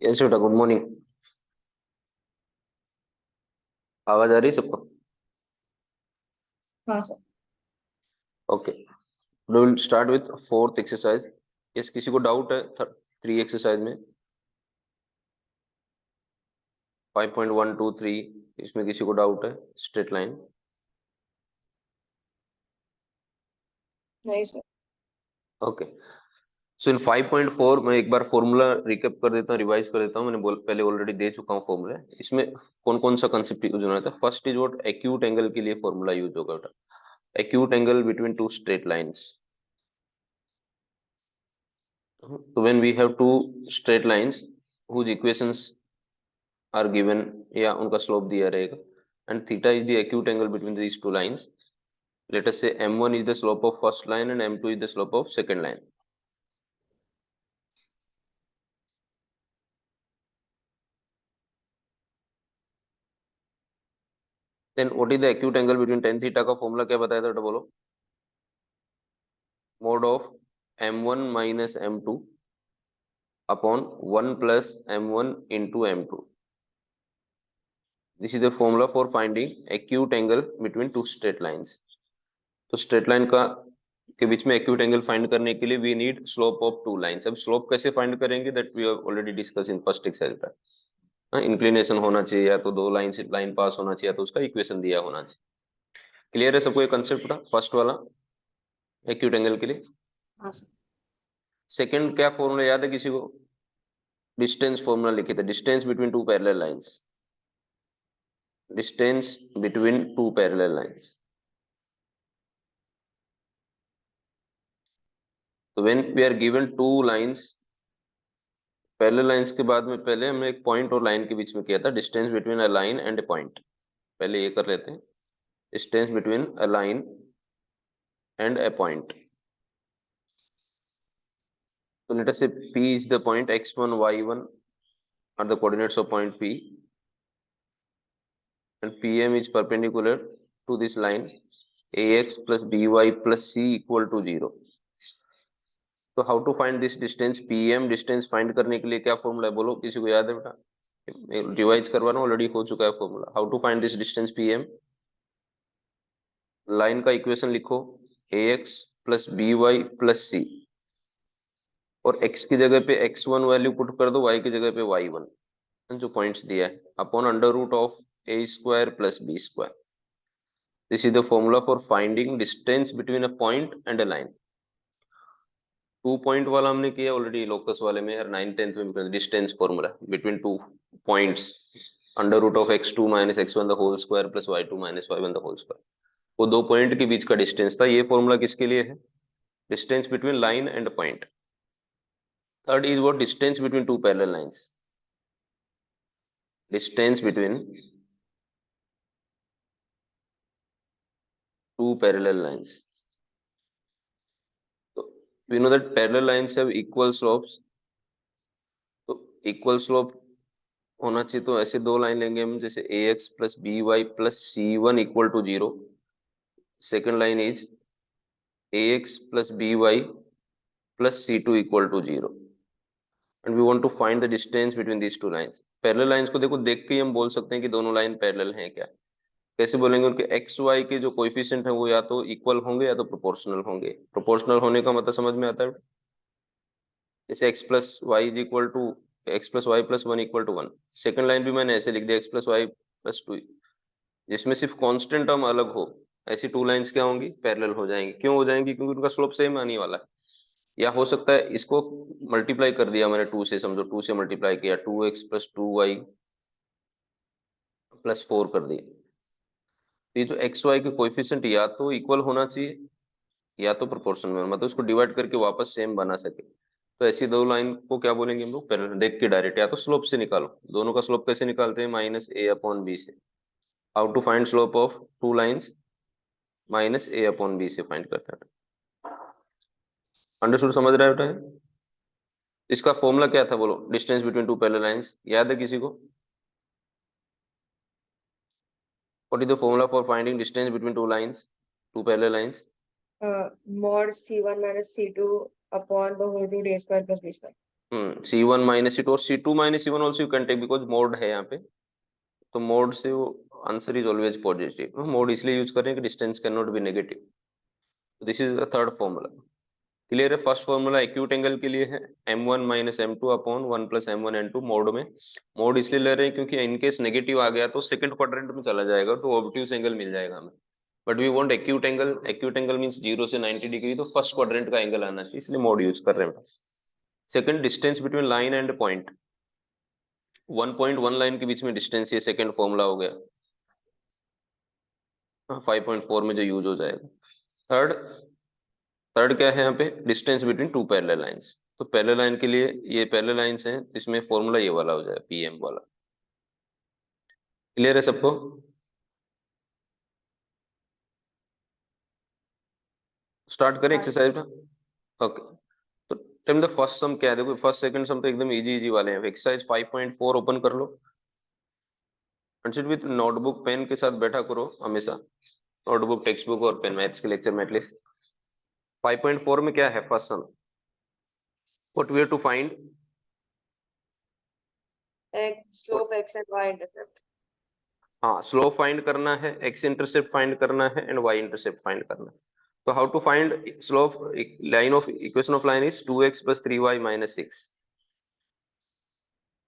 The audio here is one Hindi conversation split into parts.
यस बेटा, गुड मॉर्निंग। आवाज आ रही है सबको? हाँ sir. Okay, we will start with fourth exercise. Yes, किसी को डाउट है 3 एक्सरसाइज में? 5.123 इसमें किसी को डाउट है? Straight line. नहीं सर। ओके, सो इन 5.4 मैं एक बार फॉर्मूला रिकेप कर देता हूँ, रिवाइज कर देता हूँ। मैंने पहले ऑलरेडी दे चुका हूँ फॉर्मूला। इसमें कौन कौन सा कंसेप्ट यूज होना था? First is what acute angle के लिए फॉर्मूला यूज होगा बेटा। Acute angle between two straight lines. So when we have two straight lines whose equations are given, या उनका स्लोप दिया रहेगा, and theta is the acute angle between these two lines. Let us say m1 is the slope of first line and m2 is the slope of second line. Then what is the acute angle between tan theta का फॉर्मूला क्या बताया था बेटा, बोलो? Mod of m1 minus m2 upon 1 plus m1 into m2. This is the formula for finding acute angle between two straight lines. तो स्ट्रेट लाइन का के बीच में एक्यूट एंगल फाइंड करने के लिए we need slope of two lines. अब स्लोप कैसे फाइंड करेंगे? That we have already discuss in first exercise. Inclination होना चाहिए, या तो दो लाइन पास होना चाहिए, या तो उसका इक्वेशन दिया होना चाहिए। क्लियर है सबको ये कंसेप्ट था फर्स्ट वाला एक्यूट एंगल के लिए? हाँ सर। सेकंड क्या फॉर्मूला याद है किसी को? डिस्टेंस फॉर्मूला लिखे थे, distance between two parallel lines. Distance between two parallel lines. तो when we are given two lines, parallel lines के बाद में पहले हमने एक पॉइंट और लाइन के बीच में किया था, distance between a line and A point. पहले ये कर लेते हैं, distance between a line and A point. So let us say P is the point, x1, y1 are the coordinates of point P, and PM is perpendicular to this line, ax plus by plus c equal to 0. तो how to find this distance PM? Distance find करने के लिए क्या फॉर्मूला है, बोलो? किसी को याद है बेटा? रिवाइज करवाना, ऑलरेडी हो चुका है formula. How to find this distance PM? Line का इक्वेशन लिखो, ax plus by plus c, और x की जगह पे x1 वैल्यू पुट कर दो, y की जगह पे y1 जो पॉइंट्स दिया है, upon under root of a square plus b square. This is the formula for finding distance between a point and a line. 2 point वाला हमने किया ऑलरेडी लोकस वाले में, यार 9th-10th में। Distance formula between two points, under root of x2 minus x1 the whole square plus y2 minus y1 the whole square. वो 2 पॉइंट के बीच का डिस्टेंस था। ये फॉर्मूला किसके लिए है? Distance between line and point. Third is what? Distance between two parallel lines. Distance between two parallel lines. So we know that parallel lines have equal slopes. तो इक्वल स्लोप होना चाहिए, तो ऐसे दो लाइन लेंगे हम, जैसे ax plus B Y plus C one equal to 0। Second line is ax plus B Y plus C two equal to 0, and we want to find the distance between these two lines. Parallel lines को देखो, देख के ही हम बोल सकते हैं कि दोनों लाइन पैरेलल हैं क्या। कैसे बोलेंगे? उनके एक्स वाई के जो कोएफिशिएंट है वो या तो इक्वल होंगे या तो प्रोपोर्शनल होंगे। प्रोपोर्शनल होने का मतलब समझ में आता है? जैसे x plus y is equal to x plus y plus one equal to one. Second line भी मैंने ऐसे लिख दिया, x plus y plus two, जिसमें सिर्फ कांस्टेंट टर्म अलग हो। ऐसी टू लाइंस क्या होंगी? पैरेलल हो जाएंगी। क्यों हो जाएंगी? क्योंकि उनका स्लोप सेम आने वाला है। या हो सकता है इसको मल्टीप्लाई कर दिया मैंने 2 से, समझो 2 से मल्टीप्लाई किया, 2x प्लस 2y प्लस 4 कर दिया। तो ये जो एक्स वाई के कोएफिशिएंट या तो इक्वल होना चाहिए या तो प्रोपोर्शनल में, मतलब उसको डिवाइड करके वापस सेम बना सके। तो ऐसी दो लाइन को क्या बोलेंगे हम लोग? पैरेलल। देख के डायरेक्ट या तो स्लोप से निकालो। दोनों का स्लोप कैसे निकालते हैं? माइनस ए अपॉन बी से। How to find slope of two lines? Minus a upon b से फाइंड करते हैं। अंडरस्टूड? समझ रहा है बेटा? इसका फॉर्मूला क्या था बोलो? Distance between two parallel lines याद है किसी को? What is the formula for finding distance between two lines, two parallel lines? mod c1 minus c2 upon the whole root a square plus b square. C1 minus C2 और C2 minus C1 also you can take because mod है यहाँ पे, तो मोड से वो answer is always positive. Mod इसलिए यूज करें कि distance can not be negative. This is the third formula. Clear है? फर्स्ट फॉर्मूला एक्यूट एंगल के लिए है m1 minus m2 upon 1 plus m1 n2 mod में। मोड इसलिए ले रहे हैं क्योंकि इनकेस नेगेटिव आ गया तो सेकंड क्वाड्रेंट में चला जाएगा, तो ऑब्ट्यूज एंगल मिल जाएगा हमें। But we want acute angle. Acute angle means 0 से 90 डिग्री, तो फर्स्ट क्वाड्रेंट का एंगल आना चाहिए, इसलिए मोड यूज कर रहे हैं। Second, distance between line and point. 1.1 line के बीच में डिस्टेंस, ये सेकंड फॉर्मूला हो गया। 5.4 में जो यूज हो जाएगा। थर्ड, थर्ड क्या है यहाँ पे? Distance between two parallel lines. तो पैरेलल लाइन के लिए ये पैरेलल लाइंस हैं, इसमें फॉर्मूला ये वाला हो जाए, पीएम वाला। क्लियर है सबको? स्टार्ट करें हाँ एक्सरसाइज में। ओके, तो टेम द फर्स्ट सम क्या है? देखो फर्स्ट सेकंड सम तो एकदम इजी इजी वाले हैं। एक्सरसाइज 5.4 ओपन कर लो। कंसिडर विद नोटबुक पेन के साथ बैठा करो हमेशा। नोटबुक, टेक्स्ट बुक और पेन, मैथ्स के लेक्चर में एटलीस्ट। 5.4 में क्या है first sum? What we have to find? X slope x and y intercept. हाँ, स्लोप फाइंड करना है, एक्स इंटरसेप्ट फाइंड करना है एंड वाई इंटरसेप्ट फाइंड करना है। तो how to find slope? Line of equation of line is 2x plus 3y minus 6।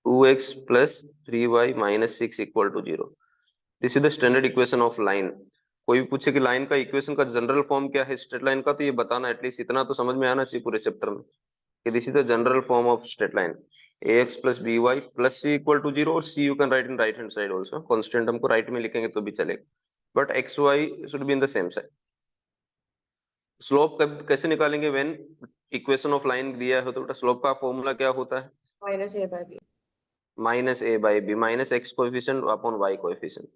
2x plus 3y minus 6 equal to 0। This is the standard equation of line. कोई भी पूछे कि लाइन का इक्वेशन का जनरल फॉर्म क्या है स्ट्रेट लाइन का, तो ये बताना, एटलीस्ट इतना तो समझ में आना चाहिए पूरे चैप्टर में कि this is the general form of straight line. ax plus B Y plus C equal to 0, और c you can write in right hand side also. Constant हमको राइट में लिखेंगे तो भी चलेगा, but x y should be in the same side. Slope कैसे निकालेंगे? व्हेन इक्वेशन ऑफ लाइन दिया है तो बेटा स्लोप का फॉर्मूला क्या होता है? Minus A by B. Minus A by B minus X coefficient upon Y coefficient.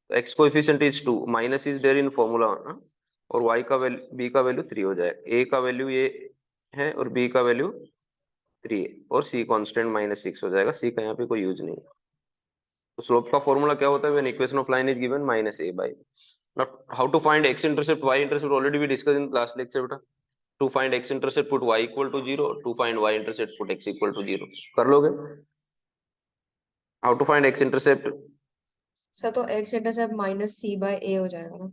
तो X coefficient is 2, minus is there in formula, और वाई का वैल्यू, बी का वैल्यू 3 हो जाएगा। ए का वैल्यू ये है और बी का वैल्यू 3 है, और सी कांस्टेंट माइनस 6 हो जाएगा। सी का यहाँ पे कोई यूज नहीं है। तो स्लोप का फॉर्मूला क्या होता है? When equation of line is given minus A by. Now how to find x intercept Y intercept? Already we discuss in last lecture बेटा। To find x intercept put Y equal to 0, to find Y intercept put x equal to 0। कर लोगे? How to find x intercept? Sir तो X intercept minus C by A हो जाएगा ना।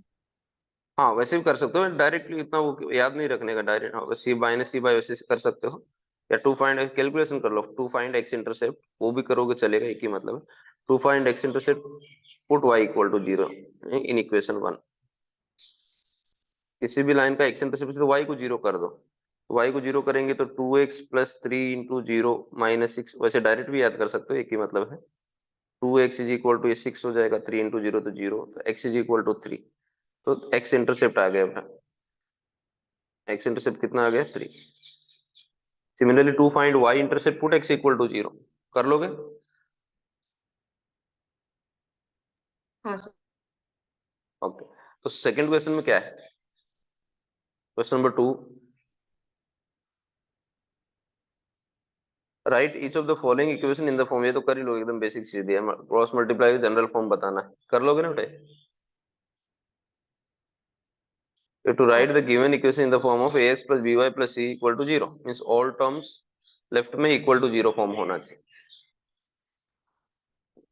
हाँ, वैसे भी कर सकते हो डायरेक्टली, इतना वो याद नहीं रखने का। डायरेक्ट हाँ, सी माइनस सी बाई वैसे कर सकते हो, या टू फाइंड कैलकुलेशन कर लो। टू फाइंड एक्स इंटरसेप्ट वो भी करोगे चलेगा, एक ही मतलब है। To find x intercept put Y equal to 0 in equation 1। किसी भी लाइन का एक्स इंटरसेप्ट तो वाई को 0 कर दो। वाई को 0 करेंगे तो 2x प्लस 3 इंटू 0 माइनस 6, वैसे डायरेक्ट भी याद कर सकते हो, एक ही मतलब है। 2x इज इक्वल टू, ये 6 हो जाएगा, 3 इंटू 0 तो 0, तो x इज इक्वल टू 3। तो एक्स इंटरसेप्ट आ गया बेटा। एक्स इंटरसेप्ट कितना आ गया? 3। Similarly to find Y intercept put x equal to 0। कर लोगे? हाँ सर। ओके, तो सेकंड क्वेश्चन में क्या है? Question number 2, right each of the following equation in the form. ये तो कर ही लोगे, एकदम बेसिक चीज दिया है। क्रॉस मल्टीप्लाई जनरल फॉर्म बताना है। कर लोगे ना बेटे? To हाँ write the given equation in the form of ax plus by plus c equal to 0 means all terms left में इक्वल टू 0 फॉर्म होना चाहिए।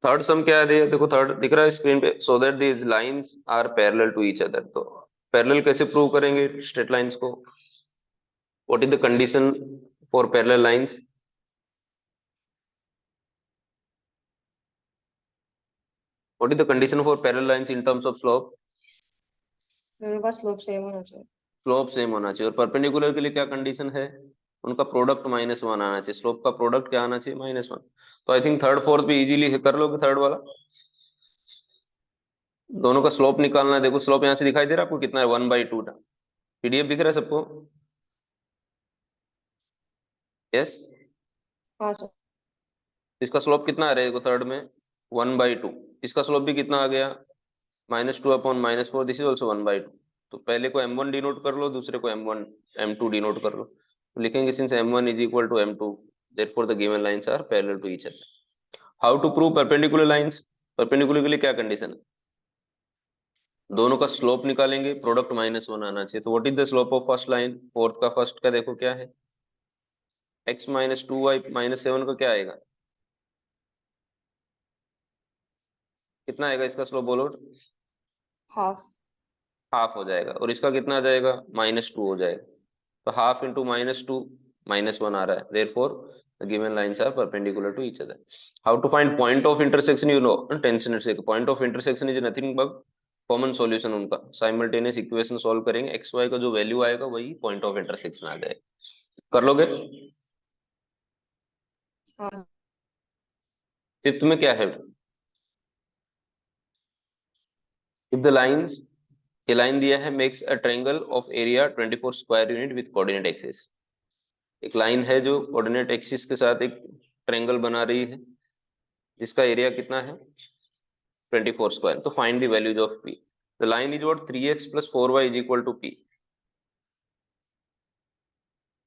थर्ड सम क्या है? देखो थर्ड दिख रहा है स्क्रीन पे। So that these lines are parallel to each other. तो पैरेलल कैसे प्रूव करेंगे स्ट्रेट लाइंस को? What is the condition for parallel lines? What is the condition for parallel lines in terms of slope? दोनों का स्लोप सेम होना चाहिए। स्लोप सेम होना चाहिए। और परपेंडिकुलर के लिए क्या कंडीशन है? उनका प्रोडक्ट -1 आना चाहिए। स्लोप का प्रोडक्ट क्या आना चाहिए? -1। तो आई थिंक थर्ड फोर्थ भी इजीली कर लोगे, थर्ड वाला। दोनों का स्लोप निकालना है। देखो स्लोप यहाँ से दिखाई दे रहा है आपको कितना है? 1/2। पीडीएफ दिख रहा है सबको? यस। हाँ सर। इसका स्लोप कितना आ रहा है? देखो थर्ड में 1/2। इसका स्लोप भी कितना आ गया? -2 अपॉन -4। This is also 1/2। तो पहले को m1 डिनोट कर लो, दूसरे को m2 डिनोट कर लो। तो लिखेंगे since m1 is equal to m2 therefore the given lines are parallel to each other. How to prove perpendicular lines? Perpendicular के लिए क्या कंडीशन है? दोनों का स्लोप निकालेंगे, प्रोडक्ट -1 आना चाहिए। तो what is the slope of first line? Fourth का फर्स्ट का देखो क्या है? x माइनस 2y माइनस 7 का क्या आएगा, कितना आएगा इसका स्लोप बोलो, हाफ। हाफ हो जाएगा। और इसका कितना आ जाएगा, -2 हो जाएगा। तो हाफ इंटू -2 -1 आ रहा है, therefore the given lines are perpendicular to each other. How to find point of intersection, you know, tension से point of intersection is nothing but common solution उनका। साइमल्टेनियस इक्वेशन सॉल्व करेंगे, एक्स वाई का जो वैल्यू आएगा वही पॉइंट ऑफ इंटरसेक्शन आ जाएगा। कर लोगे। हाँ। फिफ्थ में क्या है, इफ द लाइंस, ये लाइन दिया है, makes a triangle of area 24 square unit with coordinate axis. एक लाइन है जो कोऑर्डिनेट एक्सिस के साथ एक ट्रायंगल बना रही है, जिसका एरिया कितना है 24 स्क्वायर। तो find the values of p। The line is what 3x plus 4y is equal to p।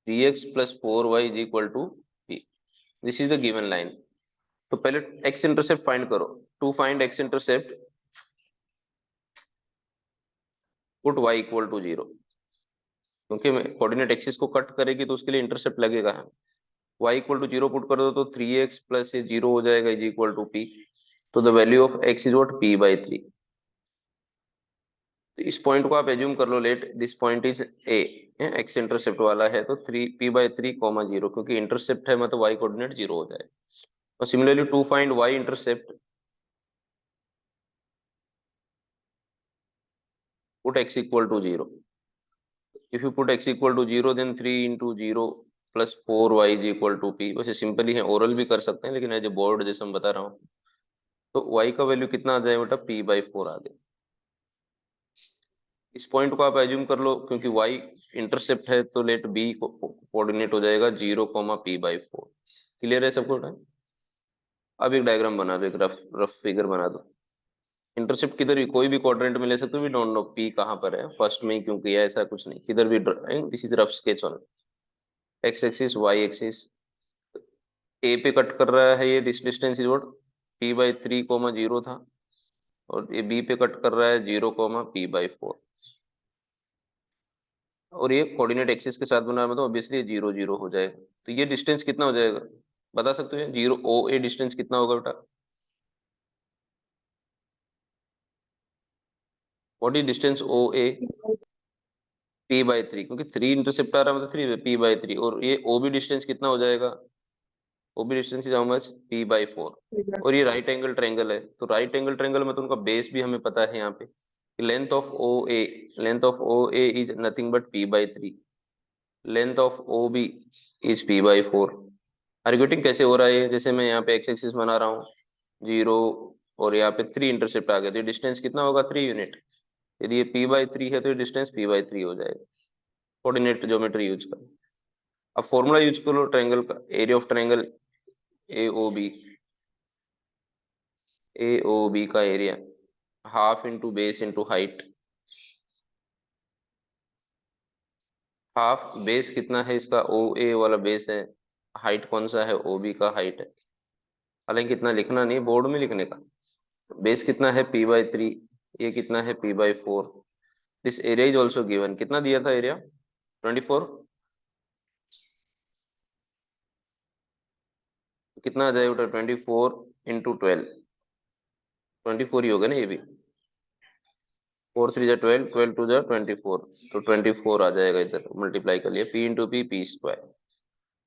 3x plus 4y is equal to p। This is the given line. तो पहले x इंटरसेप्ट फाइंड करो। To find x intercept, put y equal to 0, क्योंकि कोऑर्डिनेट एक्सिस को कट करेगी तो उसके लिए इंटरसेप्ट लगेगा। y इक्वल टू 0 पुट कर दो तो 3x प्लस ये 0 हो जाएगा इज इक्वल टू p। तो the value of x is what p/3। तो इस पॉइंट को आप एज्यूम कर लो, let this point is a, X intercept वाला है तो 3p/3, 0, क्योंकि इंटरसेप्ट है मतलब y कोऑर्डिनेट 0 हो जाए। और similarly to find y intercept, put x equal to 0। If you put x equal to 0 then 3 into 0 plus 4y is equal to p। वैसे सिंपली है, ओरल भी कर सकते हैं, लेकिन एज ए बोर्ड जैसे मैं बता रहा हूँ। तो y का वैल्यू कितना आ जाए बेटा, p/4 आ गया। इस पॉइंट को आप एज्यूम कर लो, क्योंकि y इंटरसेप्ट है तो लेट b कोऑर्डिनेट हो जाएगा 0, p/4। क्लियर है सबको बेटा। अब एक डायग्राम बना दो, एक रफ रफ फिगर बना दो। इंटरसेप्ट किधर भी, कोई भी क्वाड्रेंट में ले सकते हो, वी डोंट नो p कहाँ पर है, फर्स्ट में ही क्यों किया है, ऐसा कुछ नहीं, किधर भी। This is rough sketch on x axis y axis. a पे कट कर रहा है, ये this distance is what p/3, 0 था। और ये b पे कट कर रहा है 0, p/4। और ये कोऑर्डिनेट एक्सिस के साथ बना है, मतलब ऑब्वियसली 0, 0 हो जाएगा। तो ये डिस्टेंस कितना हो जाएगा, बता सकते हो, 0 ओ ए डिस्टेंस कितना होगा बेटा, what is distance O A, p/3, क्योंकि 3 इंटरसेप्ट आ रहा है मतलब 3 p/3। और ये ओ बी डिस्टेंस कितना हो जाएगा, O B distance is how much, p/4। और ये राइट एंगल ट्रायंगल है, तो राइट एंगल ट्रायंगल में तो उनका बेस भी हमें पता है यहाँ पे, length of O A, length of O A is nothing but p/3, length of O B is p/4। आर्ग्यूटिंग कैसे हो रहा है, जैसे मैं यहाँ पे एक्स एक्सिस बना रहा हूँ 0, और यहाँ पे 3 इंटरसेप्ट आ गया, तो डिस्टेंस कितना होगा 3 यूनिट। यदि ये p/3 है तो ये डिस्टेंस p/3 हो जाएगा। कोऑर्डिनेट ज्योमेट्री यूज कर। अब फॉर्मूला यूज करो ट्रायंगल का, area of triangle A O B, A O B का area half into base into height. Half base कितना है इसका, ओ ए वाला बेस है, हाइट कौन सा है, ओ बी का हाइट है। हालांकि इतना लिखना नहीं, बोर्ड में लिखने का। बेस कितना है p/3, ये कितना है p/4। This area is also given, कितना दिया था एरिया 24। कितना आ जाएगा 24 × 12, 24 ही होगा ना ये भी। 4 3 12, 12 2 24, तो 24 आ जाएगा, इधर मल्टीप्लाई कर लिया, p/p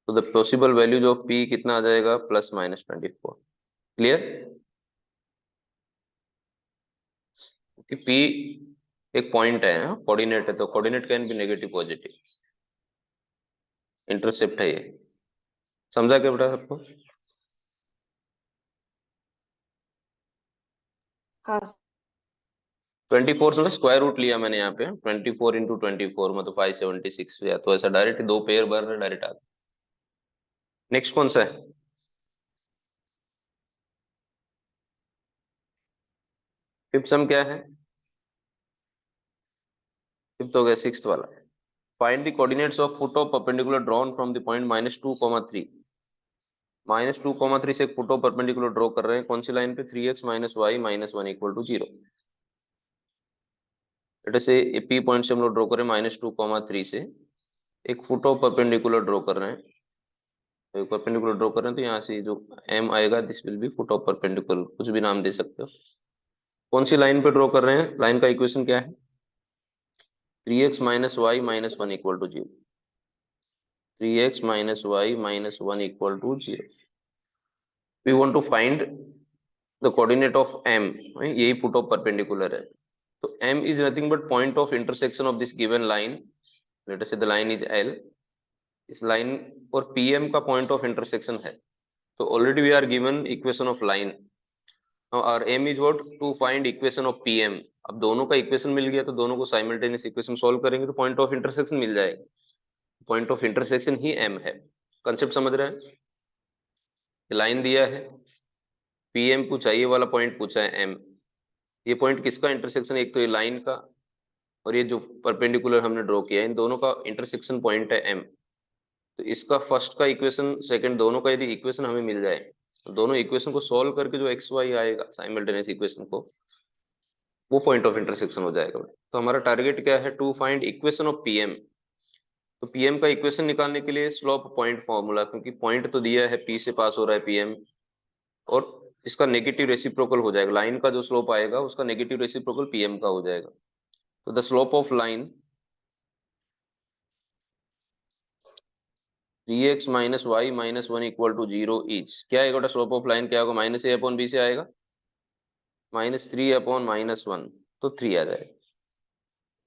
तो the possible values of p कितना आ जाएगा, +/24। क्लियर कि p एक पॉइंट है, कोऑर्डिनेट है, तो coordinate can be negative positive, intercept है ये। समझा क्या बेटा सबको। हाँ। 24 से स्क्वायर रूट लिया मैंने यहाँ पे, 24 × 24 मतलब 576 या, तो ऐसा डायरेक्ट दो पेयर भर रहे डायरेक्ट आता। नेक्स्ट कौन सा है, फिफ्थ सम क्या है, फिफ्थ हो गया सिक्स्थ वाला। Find the coordinates of foot of perpendicular drawn from the point -2, 3 -2, 3 से एक फुट ऑफ परपेंडिकुलर ड्रॉ कर रहे हैं, कौन सी लाइन पे, 3x - y -1 = 0। से पी पॉइंट से हम लोग ड्रॉ करें -2, 3 से एक फुट ऑफ परपेंडिकुलर ड्रॉ कर रहे हैं, तो परपेंडिकुलर ड्रॉ कर रहे हैं तो यहाँ से जो एम आएगा this will be foot of perpendicular, कुछ भी नाम दे सकते हो। कौन सी लाइन पे ड्रॉ कर रहे हैं, लाइन का इक्वेशन क्या है? 3x minus y minus one equal to zero. 3x minus y minus one equal to zero. We want to find the coordinate of M, यही फुट ऑफ परपेंडिकुलर है। तो m is nothing but point of intersection of this given line. Let us say the line is L. इस लाइन और pm का पॉइंट ऑफ इंटरसेक्शन है। तो already we are given equation of line और m is what, to find equation of pm। अब दोनों का इक्वेशन मिल गया तो दोनों को साइमल्टेनियस इक्वेशन सॉल्व करेंगे तो पॉइंट ऑफ इंटरसेक्शन मिल जाएगा। Point of intersection he m है। कंसेप्ट समझ रहे हैं? लाइन दिया है, pm पूछा, ये वाला पॉइंट पूछा है m। ये पॉइंट किसका इंटरसेक्शन, एक तो ये लाइन का और ये जो परपेंडिकुलर हमने ड्रॉ किया है, इन दोनों का इंटरसेक्शन पॉइंट है m। तो इसका फर्स्ट का इक्वेशन, सेकंड, दोनों का यदि इक्वेशन हमें मिल जाए तो दोनों इक्वेशन को सॉल्व करके जो एक्स वाई आएगा साइमल्टेनियस इक्वेशन को, वो पॉइंट ऑफ इंटरसेक्शन हो जाएगा। तो हमारा टारगेट क्या है, to find equation of PM. तो पीएम का इक्वेशन निकालने के लिए स्लोप पॉइंट फॉर्मूला, क्योंकि पॉइंट तो दिया है, पी से पास हो रहा है पीएम, और इसका नेगेटिव रेसिप्रोकल हो जाएगा, लाइन का जो स्लोप आएगा उसका नेगेटिव रेसिप्रोकल पीएम का हो जाएगा। तो the slope of line 3x minus y minus one equal to zero is, क्या आएगा बेटा स्लोप ऑफ लाइन, क्या होगा, माइनस ए अपॉन बी से आएगा, minus three upon minus one, तो थ्री आ जाएगा।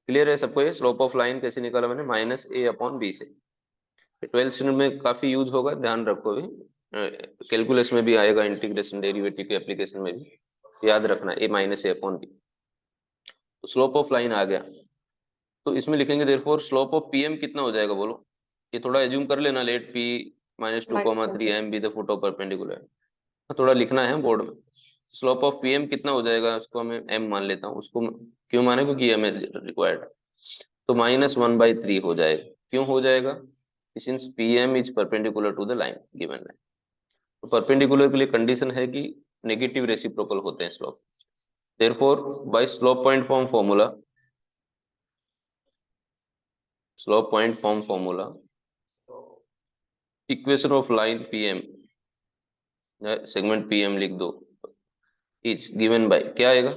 क्लियर है सबको? ये स्लोप ऑफ लाइन कैसे निकाला मैंने, माइनस ए अपॉन बी से। ट्वेल्थ स्टैंडर्ड में काफी यूज होगा, ध्यान रखो भी। कैलकुलस में भी आएगा, इंटीग्रेशन डेरिवेटिव के एप्लीकेशन में भी याद रखना, ए माइनस ए अपॉन बी। तो स्लोप ऑफ लाइन आ गया, तो इसमें लिखेंगे देयरफॉर स्लोप ऑफ पीएम कितना हो जाएगा बोलो। ये थोड़ा एज्यूम कर लेना, let P minus two minus comma one three से। M be the foot of perpendicular. थोड़ा लिखना है बोर्ड में। स्लोप ऑफ पीएम कितना हो जाएगा, उसको हमें एम मान लेता हूँ, उसको क्यों माने, क्योंकि एम रिक्वायर्ड। तो माइनस वन बाई थ्री हो जाएगा। क्यों हो जाएगा, since P M is perpendicular to the line, given line. तो परपेंडिकुलर के लिए कंडीशन है कि नेगेटिव रेसिप्रोकल होते हैं slope. Therefore by slope point form formula, slope point form formula, equation of line PM, segment PM लिख दो, इज गिवन बाय, क्या आएगा,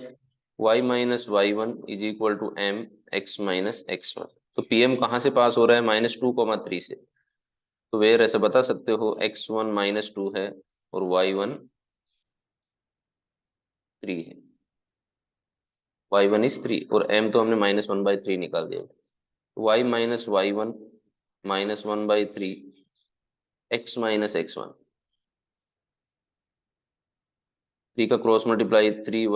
y minus Y one is equal to m x minus X one. तो पीएम कहाँ से पास हो रहा है, माइनस टू कॉमा थ्री से। तो वेर ऐसे बता सकते हो, एक्स वन माइनस टू है और वाई वन थ्री है, वाई वन इज थ्री, और एम तो हमने माइनस वन बाई थ्री निकाल दिया। Y minus Y one minus one by three x minus X one, three का cross multiply, three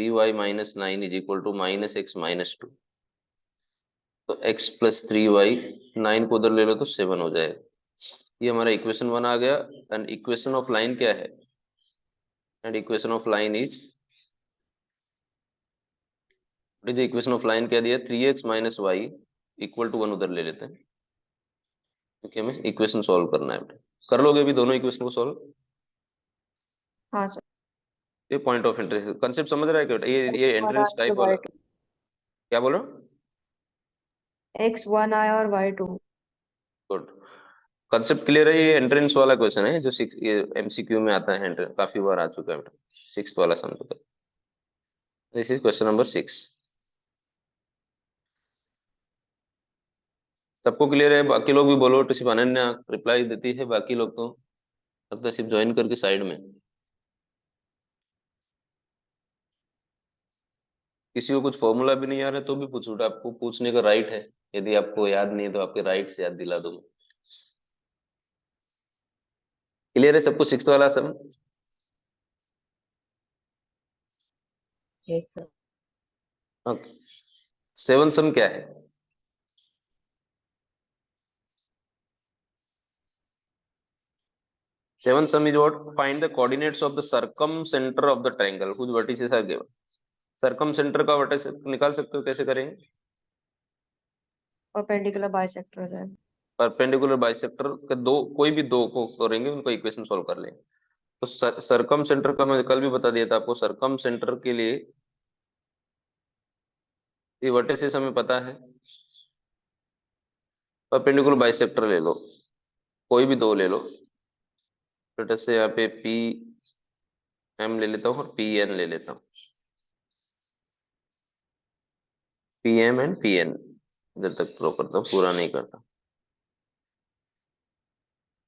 Y minus nine is equal to minus X minus two. तो x plus three Y, nine को उधर ले लो तो सेवन हो जाएगा। ये हमारा इक्वेशन वन आ गया। एंड इक्वेशन ऑफ लाइन क्या है, and equation of line is, equation of line क्या दिया, three x minus y equal to one, उधर ले लेते हैं क्योंकि हमें इक्वेशन सॉल्व करना है बेटा। कर लोगे अभी दोनों इक्वेशन को सॉल्व? हाँ सर। ये पॉइंट ऑफ इंटरेस्ट कंसेप्ट समझ रहा है क्या बेटा, ये वन एंट्रेंस आया टाइप और वाला, वाई टू। क्या बोल रहा हूँ? एक्स वन आया और y two. Good, concept clear है। ये एंट्रेंस वाला क्वेश्चन है जो ये एमसीक्यू में आता है, काफी बार आ चुका है बेटा, सिक्स वाला समझो। This is question number six. सबको क्लियर है? बाकी लोग भी बोलो, तो सिर्फ अनन्या रिप्लाई देती है, बाकी लोग तो लगता है सिर्फ ज्वाइन करके साइड में। किसी को कुछ फॉर्मूला भी नहीं आ रहा है तो भी पूछो, आपको पूछने का राइट है। यदि आपको याद नहीं है तो आपके राइट से याद दिला दूंगा। क्लियर है सबको सिक्स वाला सब? Yes sir. Okay, seven sum क्या है? Seven sum is what, find the coordinates of the circumcentre of the triangle whose vertices are given. Circumcentre का वर्टिस निकाल सकते हो, कैसे करेंगे? परपेंडिकुलर बाइसेक्टर है। परपेंडिकुलर बाइसेक्टर के दो, कोई भी दो को करेंगे, उनको इक्वेशन सॉल्व कर लेंगे। तो सरकम सेंटर का मैं कल भी बता दिया था आपको, सरकम सेंटर के लिए ये वर्टिसेस हमें पता है, परपेंडिकुलर बाइसेक्टर ले लो, कोई भी दो ले लो। से यहाँ पे पी एम ले लेता हूँ और पी एन ले लेता हूँ, P M and P N इधर तक ड्रॉ करता हूँ, पूरा नहीं करता।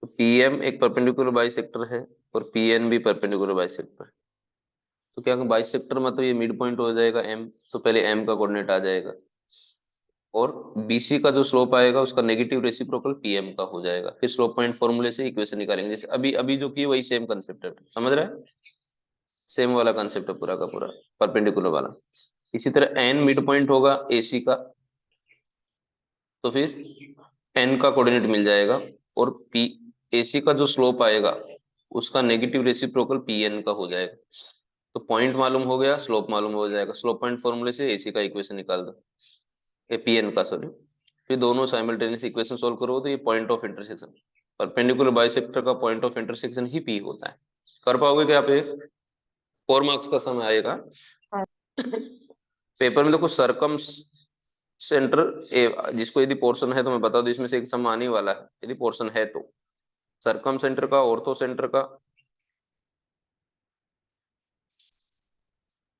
तो पी एम एक परपेंडिकुलर बाइसेक्टर है और पी एन भी परपेंडिकुलर बाइसेक्टर है। तो क्या बाइसेक्टर मतलब ये मिड पॉइंट हो जाएगा एम, तो पहले एम का कोऑर्डिनेट आ जाएगा और बीसी का जो स्लोप आएगा उसका नेगेटिव रेसिप्रोकल पीएम का हो जाएगा। फिर स्लोप पॉइंट फॉर्मूले से इक्वेशन निकालेंगे, जैसे अभी अभी जो की वही सेम कंसेप्ट है, समझ रहा है? सेम वाला कंसेप्ट है पूरा का पूरा, परपेंडिकुलर वाला। इसी तरह एन मिड पॉइंट होगा एसी का, तो फिर एन का कोऑर्डिनेट मिल जाएगा और पी एसी का जो स्लोप आएगा उसका नेगेटिव रेसिप्रोकल पीएन का हो जाएगा। तो पॉइंट मालूम हो गया, स्लोप मालूम हो जाएगा, स्लोप पॉइंट फॉर्मूले से एसी का इक्वेशन निकाल दो, पीएन का सॉरी। फिर दोनों साइमल्टेनियस इक्वेशन सोल्व करो तो ये point of intersection, perpendicular bisector का पॉइंट ऑफ इंटरसेक्शन ही पी होता है। कर पाओगे क्या? पे 4 मार्क्स का समय आएगा। हाँ। पेपर में देखो सरकम सेंटर जिसको यदि पोर्शन है तो मैं बता दूं इसमें से एक सम आने वाला है, यदि पोर्शन है तो सरकम सेंटर का, ऑर्थो सेंटर का,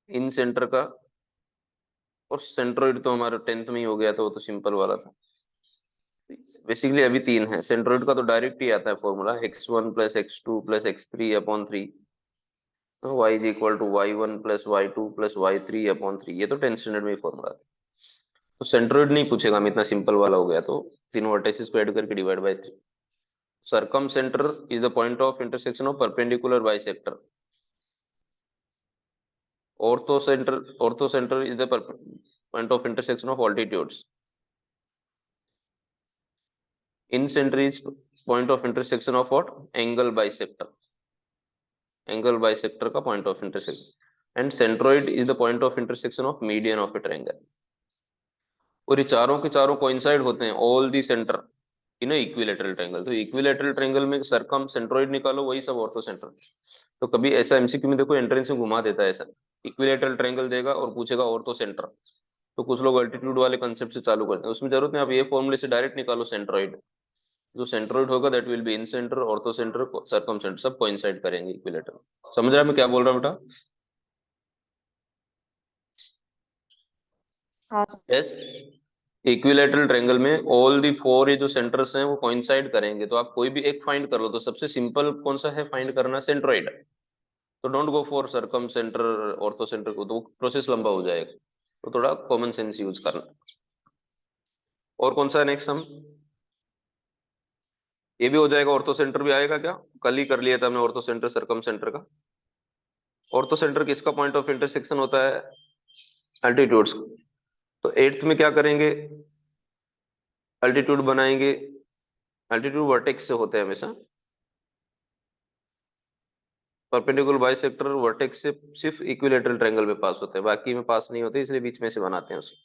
इन सेंटर का और सेंट्रोइड तो हमारा 10th में ही हो गया था, वो तो सिंपल वाला था। बेसिकली अभी तीन है। सेंट्रोइड का तो डायरेक्ट ही आता है formula, x1 plus x2 plus x3 upon 3, y is equal to y1 plus y2 plus y3 upon 3, ये तो 10th स्टैंडर्ड में ही फॉर्मूला था। तो सेंट्रोइड नहीं पूछेगा, हम इतना सिंपल वाला हो गया तो तीन वर्टिसेस को ऐड करके divide by 3। Circumcentre is the point of intersection of perpendicular bisector. Orthocentre is the point of intersection of altitudes. Incentre is point of intersection of what? Angle bisector, angle bisector का point of intersection. And centroid is the point of intersection of median of a triangle. और ये चारों के चारों कोइंसाइड होते हैं all the centre in equilateral triangle. तो इक्विलेटरल ट्रायंगल में सरकम सेंट्रोइड निकालो, वही सब ऑर्थो सेंटर। तो कभी ऐसा एमसीक्यू में देखो एंट्रेंस में घुमा देता है ऐसा, इक्विलेटरल ट्रायंगल देगा और पूछेगा ऑर्थो सेंटर। तो कुछ लोग अल्टीट्यूड वाले कंसेप्ट से चालू करते हैं, उसमें जरूरत नहीं, आप ये फॉर्मूले से डायरेक्ट निकालो सेंट्रोइड। जो सेंट्रोइड होगा that will be incentre, orthocentre, circumcentre सब कोइंसाइड करेंगे इक्विलेटरल। समझ रहा है मैं क्या बोल रहा हूँ बेटा? हाँ सर। यस। इक्विलेटरल ट्रायंगल में ऑल दी फोर ये जो सेंटर्स हैं वो कोइंसाइड करेंगे, तो आप कोई भी एक फाइंड कर लो। तो सबसे सिंपल कौन सा है फाइंड करना? सेंट्रोइड। तो don't go for circumcentre, orthocentre को, तो प्रोसेस लंबा हो जाएगा। तो थोड़ा कॉमन सेंस यूज करना। और कौन सा है नेक्स्ट? हम ये भी हो जाएगा, ऑर्थो सेंटर भी आएगा क्या? कल ही कर लिया था हमने ऑर्थो सेंटर सरकम सेंटर का। ऑर्थो सेंटर किसका पॉइंट ऑफ इंटरसेक्शन होता है? अल्टीट्यूड्स। तो एट्थ में क्या करेंगे? अल्टीट्यूड बनाएंगे। अल्टीट्यूड वर्टेक्स से होते हैं हमेशा, परपेंडिकुलर बाइसेक्टर वर्टेक्स से सिर्फ इक्विलेटरल ट्रायंगल में पास होते हैं, बाकी में पास नहीं होते, इसलिए बीच में से बनाते हैं उसको।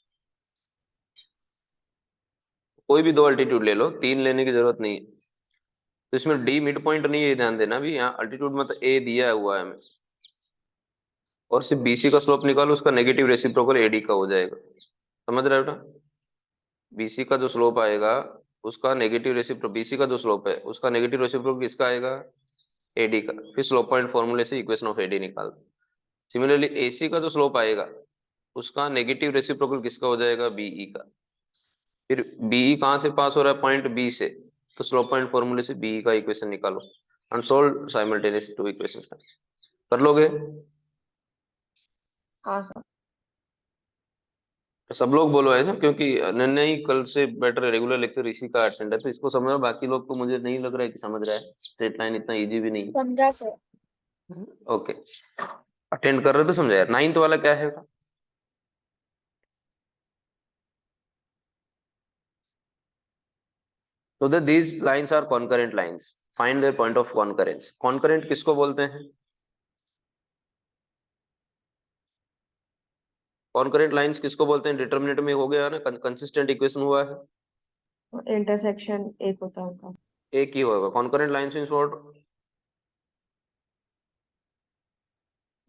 कोई भी दो अल्टीट्यूड ले लो, तीन लेने की जरूरत नहीं है। तो इसमें डी मिड पॉइंट नहीं है, ध्यान देना भी, यहाँ अल्टीट्यूड मतलब ए दिया हुआ है हमें, और सिर्फ बीसी का स्लोप निकालो, उसका नेगेटिव रेसिप्रोकल एडी का हो जाएगा। समझ रहे हो बेटा? बीसी का जो स्लोप आएगा उसका नेगेटिव रेसिप्रो, बीसी का जो स्लोप है उसका नेगेटिव रेसिप्रोकल किसका आएगा? एडी का। फिर स्लोप पॉइंट फॉर्मूले से इक्वेशन ऑफ एडी निकाल दो। सिमिलरली एसी का जो स्लोप आएगा उसका नेगेटिव रेसिप्रोकल किसका हो जाएगा? बीई का। फिर बीई कहाँ से पास हो रहा है? पॉइंट बी से। तो स्लोप पॉइंट फॉर्मूले से बीई का इक्वेशन निकालो and solve simultaneous two equations. कर लोगे? हाँ सर। तो सब लोग बोलो ऐसा, क्योंकि निर्णय ही कल से बेटर रेगुलर लेक्चर इसी का अटेंड है, तो इसको समझो। बाकी लोग को मुझे नहीं लग रहा है कि समझ रहा है, स्ट्रेट लाइन इतना इजी भी नहीं समझा सर। है। ओके, अटेंड कर रहे तो समझा यार। नाइन्थ वाला क्या है? तो these lines are concurrent lines, find their point of concurrence. Concurrent किसको बोलते हैं? कॉन्करेंट लाइंस किसको बोलते हैं? डिटर्मिनेंट में हो गया ना, कंसिस्टेंट इक्वेशन हुआ है, इंटरसेक्शन एक होता है उनका। एक ही होगा। Concurrent lines means what?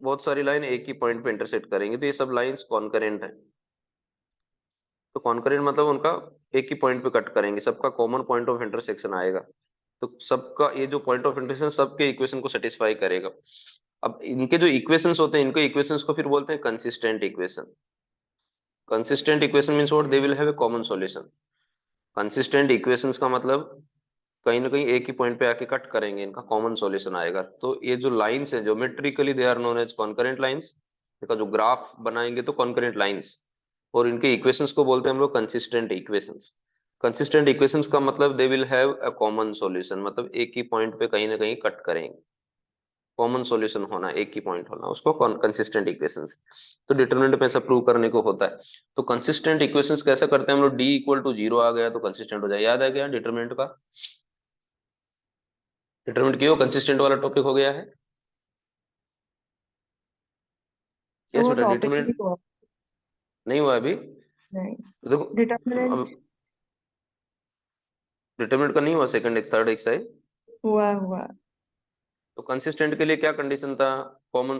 बहुत सारी लाइन एक ही पॉइंट पे इंटरसेक्ट करेंगे, तो ये सब लाइंस कॉन्करेंट है। तो कॉन्करेंट मतलब उनका एक ही पॉइंट पे कट करेंगे, सबका कॉमन पॉइंट ऑफ इंटरसेक्शन आएगा, तो सबका ये जो पॉइंट ऑफ इंटरसेक्शन सबके इक्वेशन को सेटिस्फाई करेगा। अब इनके जो इक्वेशंस होते हैं, इनको इक्वेशंस को फिर बोलते हैं consistent equation. Consistent equation means what, they will have a common solution. Consistent equations का मतलब कहीं ना कहीं एक ही पॉइंट पे आके कट करेंगे, इनका कॉमन सॉल्यूशन आएगा। तो ये जो लाइंस है geometrically they are known as concurrent lines, इनका जो ग्राफ बनाएंगे तो कॉन्करेंट लाइंस, और इनके इक्वेशंस को बोलते हैं हम लोग कंसिस्टेंट इक्वेशंस। कंसिस्टेंट इक्वेशंस का मतलब they will have a common solution, मतलब एक ही पॉइंट पे कहीं ना कहीं कट करेंगे, कॉमन सॉल्यूशन होना, एक ही पॉइंट होना, उसको कंसिस्टेंट इक्वेशंस। तो डिटरमिनेंट में ऐसा प्रूव करने को होता है। तो कंसिस्टेंट इक्वेशंस कैसे करते हैं हम लोग, डी इक्वल टू जीरो आ गया तो कंसिस्टेंट हो जाए, याद है क्या डिटरमिनेंट का, डिटरमिनेंट क्यों कंसिस्टेंट वाला टॉपिक हो गया है। तो यस वो बेटा, टॉपिक भी डिटरमिनेंट हुआ नहीं हुआ अभी। नहीं? देखो, डिटर्मिनेंट अब डिटरमिनेंट का नहीं हुआ, सेकंड एक थर्ड एक से। हुआ। तो कंसिस्टेंट के लिए क्या कंडीशन था, कॉमन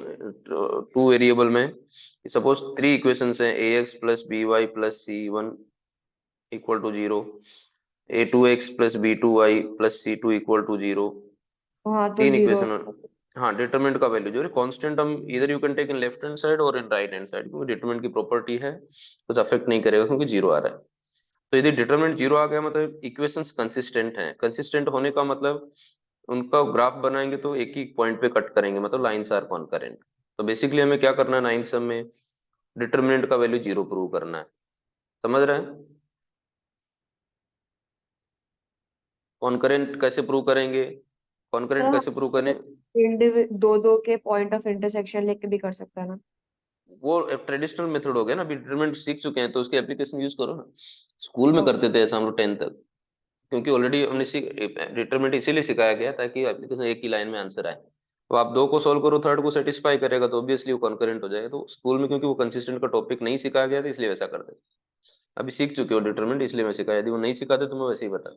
टू वेरिएबल में, सपोज थ्री इक्वेशंस हैं, A X plus B Y plus C one equal to zero, A two x plus B two Y plus C two equal to zero, हाँ तो तीन जीरो। इक्वेशन। हाँ, डिटरमिनेंट का वैल्यू जो है कांस्टेंट, हम इधर you can take in left hand side और इन राइट हैंड साइड, क्योंकि डिटरमिनेंट की प्रॉपर्टी है, कुछ अफेक्ट नहीं करेगा क्योंकि जीरो आ रहा है। तो यदि डिटरमिनेंट जीरो आ गया मतलब इक्वेशंस कंसिस्टेंट हैं। कंसिस्टेंट होने का मतलब उनका ग्राफ बनाएंगे तो एक ही पॉइंट पे कट करेंगे, मतलब लाइंस आर कॉन्करेंट। तो बेसिकली हमें क्या करना है नाइन्थ सम में, डिटरमिनेंट का वैल्यू जीरो प्रूव करना है। समझ रहे हैं, कॉन्करेंट कैसे प्रूव करेंगे, तो कॉन्करेंट हम कैसे प्रूव करें। दो दो के पॉइंट ऑफ इंटरसेक्शन लेके भी कर सकते हैं ना? वो ट्रेडिशनल मेथड हो गया ना, अभी डिटरमिनेंट सीख चुके हैं तो उसकी एप्लीकेशन यूज करो ना। स्कूल में तो करते थे ऐसा हम लोग 10th तक, क्योंकि ऑलरेडी हमने डिटरमिनेंट इसीलिए सिखाया गया ताकि एप्लीकेशन एक ही लाइन में आंसर आए। तो आप दो को सॉल्व करो, थर्ड को सेटिस्फाई करेगा तो ऑब्वियसली वो कॉन्करेंट हो जाएगा। तो स्कूल में क्योंकि वो कंसिस्टेंट का टॉपिक नहीं सिखाया गया था इसलिए वैसा करते। अभी सीख चुके हो डिटरमिनेंट, इसलिए मैं सिखाया, यदि वो नहीं सिखाते तो मैं वैसे ही बता,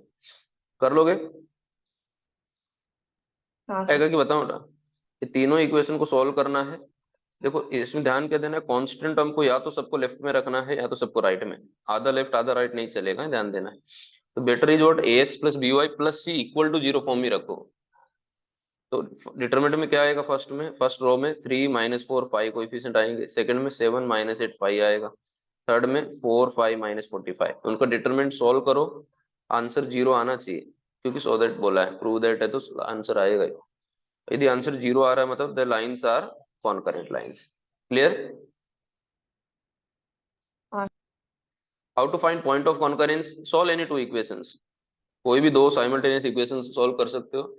कर लोगे, हाँ आएगा सर। कि बताओ बेटा। ये तीनों इक्वेशन को सॉल्व करना है। देखो इसमें ध्यान क्या देना है, कांस्टेंट हमको या तो सबको लेफ्ट में रखना है या तो सबको राइट में, आधा लेफ्ट आधा राइट नहीं चलेगा, ध्यान देना है। तो better is what, A X plus B Y plus C equal to zero form ही रखो। तो डिटरमिनेंट में क्या आएगा, फर्स्ट में फर्स्ट रो में 3 - 4 5 कोएफिशिएंट आएंगे, सेकंड में 7 - 8 5 आएगा, थर्ड में 4 5 - 45। उनका डिटरमिनेंट सॉल्व करो, आंसर जीरो आना चाहिए, क्योंकि सो दैट बोला है, प्रूव दैट है तो आंसर आएगा ही। यदि आंसर जीरो आ रहा है मतलब the lines are concurrent lines. Clear. हाँ how to find point of concurrence, solve any two equations, कोई भी दो साइमल्टेनियस इक्वेशन सॉल्व कर सकते हो।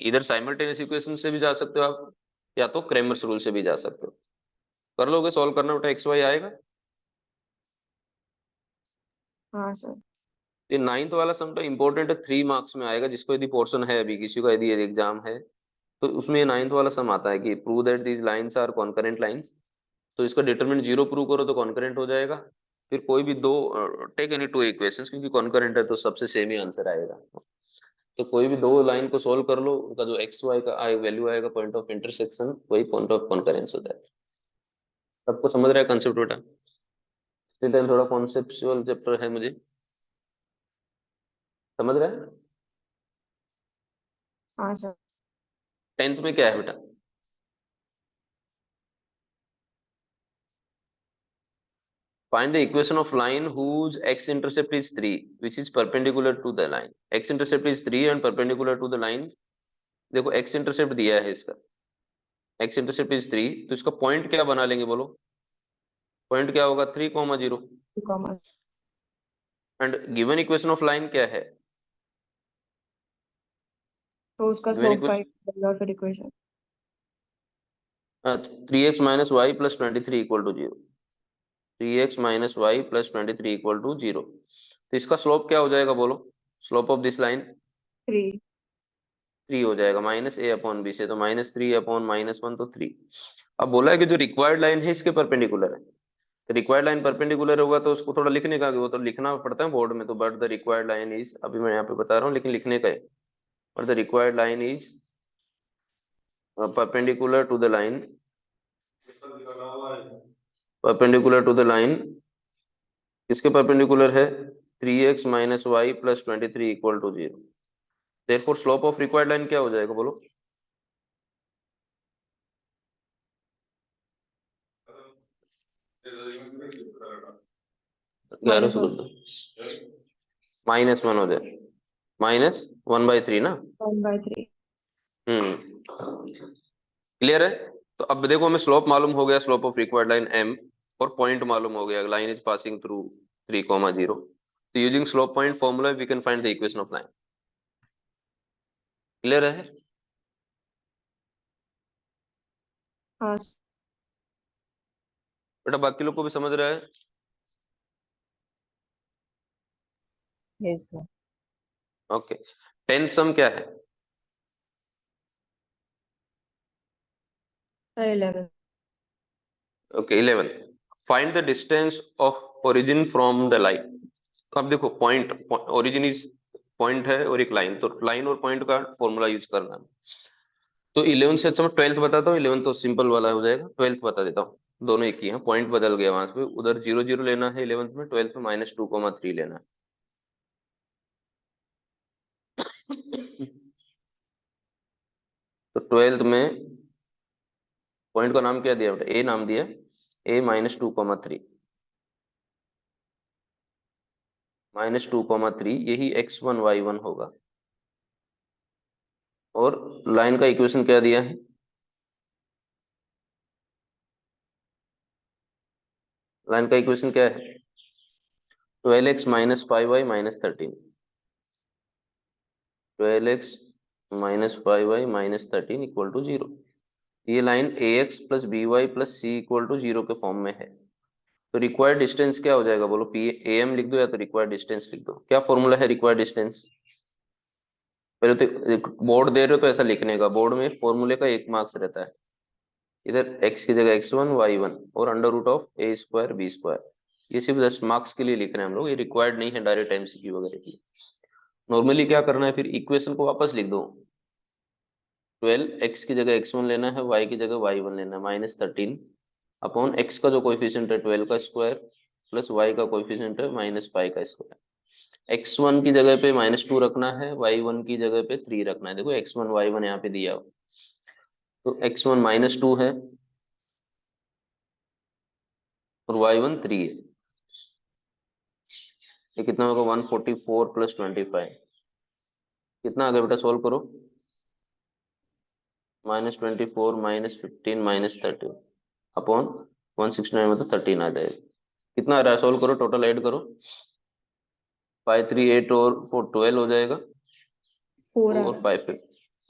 इधर साइमल्टेनियस इक्वेशन से भी जा सकते हो आप, या तो क्रेमर्स रूल से भी जा सकते हो। कर लोगे सॉल्व करना बेटा, एक्स वाई आएगा। हाँ सर। ये नाइन्थ वाला सम तो इंपॉर्टेंट है, 3 मार्क्स में आएगा, जिसको यदि पोर्शन है अभी किसी का, यदि एग्जाम है तो उसमें ये नाइन्थ वाला सम आता है कि prove that these lines are concurrent lines. तो इसका डिटरमिनेंट जीरो प्रूव करो तो कॉन्करेंट हो जाएगा। फिर कोई भी दो, टेक एनी टू इक्वेशंस, क्योंकि कॉन्करेंट है तो सबसे सेम ही आंसर आएगा। तो कोई भी दो लाइन को सोल्व कर लो, उनका जो एक्स वाई का वैल्यू आएगा पॉइंट ऑफ इंटरसेक्शन, वही पॉइंट ऑफ कॉन्करेंस हो जाएगा। सबको समझ रहा है कंसेप्ट बेटा, इस टाइम थोड़ा कॉन्सेप्चुअल चैप्टर है मुझे, समझ रहा है। हाँ सर। 10th में क्या है बेटा, find the equation of line whose x intercept is 3 which is perpendicular to the line, x intercept is 3 and perpendicular to the line। देखो x intercept दिया है इसका, x intercept is 3, तो इसका पॉइंट क्या बना लेंगे बोलो, पॉइंट क्या होगा 3, 0। Common. And given equation of line क्या है, तो उसका गिवन स्लोप इक्वेशन फाइंड और फिर equation. 3x - y + 23 = 0, 3x - y + 23 = 0। तो इसका स्लोप क्या हो जाएगा बोलो, स्लोप ऑफ दिस लाइन 3। 3 हो जाएगा, -a/b से, तो -3/-1 तो 3। अब बोला है कि जो रिक्वायर्ड लाइन है इसके परपेंडिकुलर है, तो रिक्वायर्ड लाइन परपेंडिकुलर होगा तो उसको थोड़ा लिखने का, वो तो लिखना पड़ता है बोर्ड में, तो but the required line is, अभी मैं यहाँ पे बता रहा हूँ लेकिन लिखने का है, और the required line is perpendicular to the line, perpendicular to the line किसके परपेंडिकुलर है? 3x minus y plus 23 equal to 0। Therefore slope of required line क्या हो जाएगा बोलो? ग्यारह माइनस सौ वन। -1 हो जाए, -1/3 ना। 1/3। क्लियर है? तो अब देखो हमें स्लोप मालूम हो गया, slope of required line m, और पॉइंट मालूम हो गया, लाइन इज पासिंग थ्रू 3,0। तो using slope point formula we can find the equation of line. Clear है? हाँ। बेटा बाकी लोग को भी समझ रहा है? Yes sir. ओके। 10 सम क्या है? 11। Okay 11। Find the distance of origin from the line. अब देखो पॉइंट, ओरिजिन इज पॉइंट है और एक लाइन, तो लाइन और पॉइंट का फॉर्मूला यूज करना है। तो 11 से अच्छा मैं 12th बताता हूँ, 11 तो सिंपल वाला हो जाएगा, 12th बता देता हूँ। दोनों एक ही है, पॉइंट बदल गया वहां पे, उधर 0 0 लेना है 11th में, 12th में -2,3 लेना है। तो 12th में पॉइंट का नाम क्या दिया बेटा? ए नाम दिया, ए -2,3, -2,3 यही x1 y1 होगा। और लाइन का इक्वेशन क्या दिया है? लाइन का इक्वेशन क्या है? 12x minus 5y minus 13। 12x minus 5y minus 13 equal to 0। ये line ax plus B Y plus C equal to 0 के फॉर्म में है। तो रिक्वायर्ड डिस्टेंस क्या हो जाएगा बोलो? पी एम लिख दो या तो रिक्वायर्ड डिस्टेंस लिख दो। क्या फॉर्मूला है रिक्वायर्ड डिस्टेंस? पहले तो बोर्ड दे रहे हो तो ऐसा लिखने का, बोर्ड में फॉर्मूले का 1 मार्क्स रहता है। इधर x की जगह x1 y1 और under root of a square b square. ये सिर्फ 10 मार्क्स के लिए लिख रहे हैं हम लोग, ये रिक्वायर्ड नहीं है डायरेक्ट एमसीक्यू वगैरह की। नॉर्मली क्या करना है, फिर इक्वेशन को वापस लिख दो। 12 x की जगह x1 लेना है, y की जगह y1 लेना है, -13 अपॉन x का जो कोएफिशिएंट है 12 का स्क्वायर प्लस y का कोएफिशिएंट है -5 का स्क्वायर। x1 की जगह पे -2 रखना है, y1 की जगह पे 3 रखना है। देखो x1 y1 यहाँ पे दिया हो, तो x1 -2 है और y1 3 है। ये कितना होगा? 144 प्लस 25 कितना आ गया बेटा? सोल्व करो। -24 -15 -13 अपॉन 169 मतलब 13 आ जाएगा। कितना आ रहा है? सोल्व करो, टोटल ऐड करो। 5 3 8 और 4 12 हो जाएगा, 4 2 आ और रहा है। 5 5,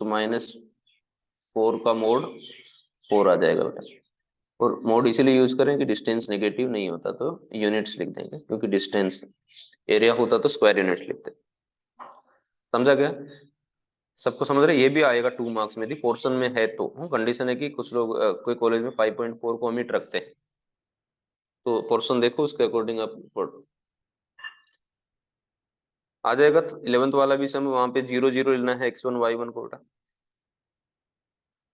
तो -4 का मोड 4 आ जाएगा बेटा। और मोड इसीलिए यूज करें कि डिस्टेंस नेगेटिव नहीं होता तो यूनिट्स लिख देंगे, क्योंकि डिस्टेंस एरिया होता तो स्क्वायर यूनिट्स लिखते। समझा गया? सबको समझ रहे? ये भी आएगा 2 मार्क्स में, यदि पोर्शन में है तो। कंडीशन है कि कुछ लोग कोई कॉलेज में 5.4 को ओमिट रखते हैं, तो पोर्शन देखो उसके अकॉर्डिंग आप पढ़ो। आ जाएगा 11th वाला भी सम, वहां पे 0 0 लेना है x1 y1 को बेटा।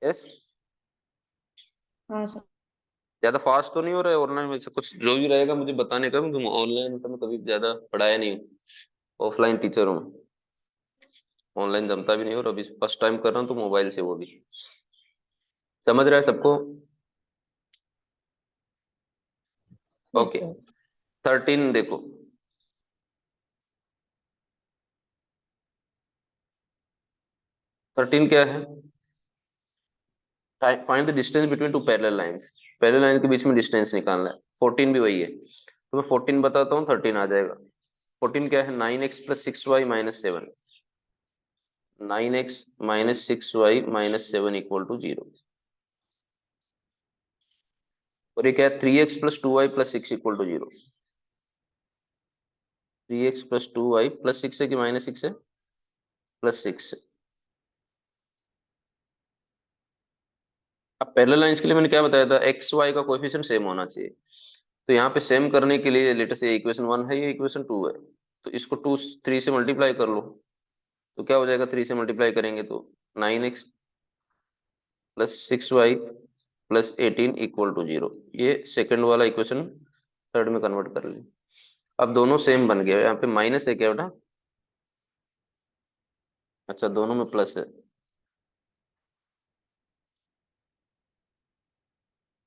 यस? हाँ सर। ज्यादा फास्ट तो नहीं हो रहा है? ऑनलाइन में से कुछ जो भी रहेगा मुझे बताने का, क्योंकि ऑनलाइन तो मैं कभी ज्यादा पढ़ाया नहीं हूँ, ऑफलाइन टीचर हूँ। ऑनलाइन जमता भी नहीं, और अभी फर्स्ट टाइम कर रहा हूँ तो मोबाइल से, वो भी। समझ रहा है सबको? Yes okay. सर। 13 देखो, 13 क्या है? Find the distance between two parallel lines. Parallel line के बीच में डिस्टेंस निकालना है। 14 भी वही है, तो मैं 14 बताता हूँ, 13 आ जाएगा। 14 क्या है? 9x plus 6y minus 7। 9x minus 6y minus 7 equal to 0। और ये क्या है? 3x plus 2y plus 6 equal to 0। 3x plus 2y plus 6 है कि -6 है? +6। अब पैरेलल लाइंस के लिए मैंने क्या बताया था? एक्स वाई का कोएफिशिएंट सेम होना चाहिए। तो यहाँ पे सेम करने के लिए लेटर से इक्वेशन 1 है, ये इक्वेशन 2 है, तो इसको 2 3 से मल्टीप्लाई कर लो। तो क्या हो जाएगा? 3 से मल्टीप्लाई करेंगे तो 9x plus 6y plus 18 equal to 0। ये सेकंड वाला इक्वेशन थर्ड में कन्वर्ट कर लें। अब दोनों सेम बन गए, यहाँ पे माइनस है क्या बेटा? अच्छा, दोनों में प्लस है।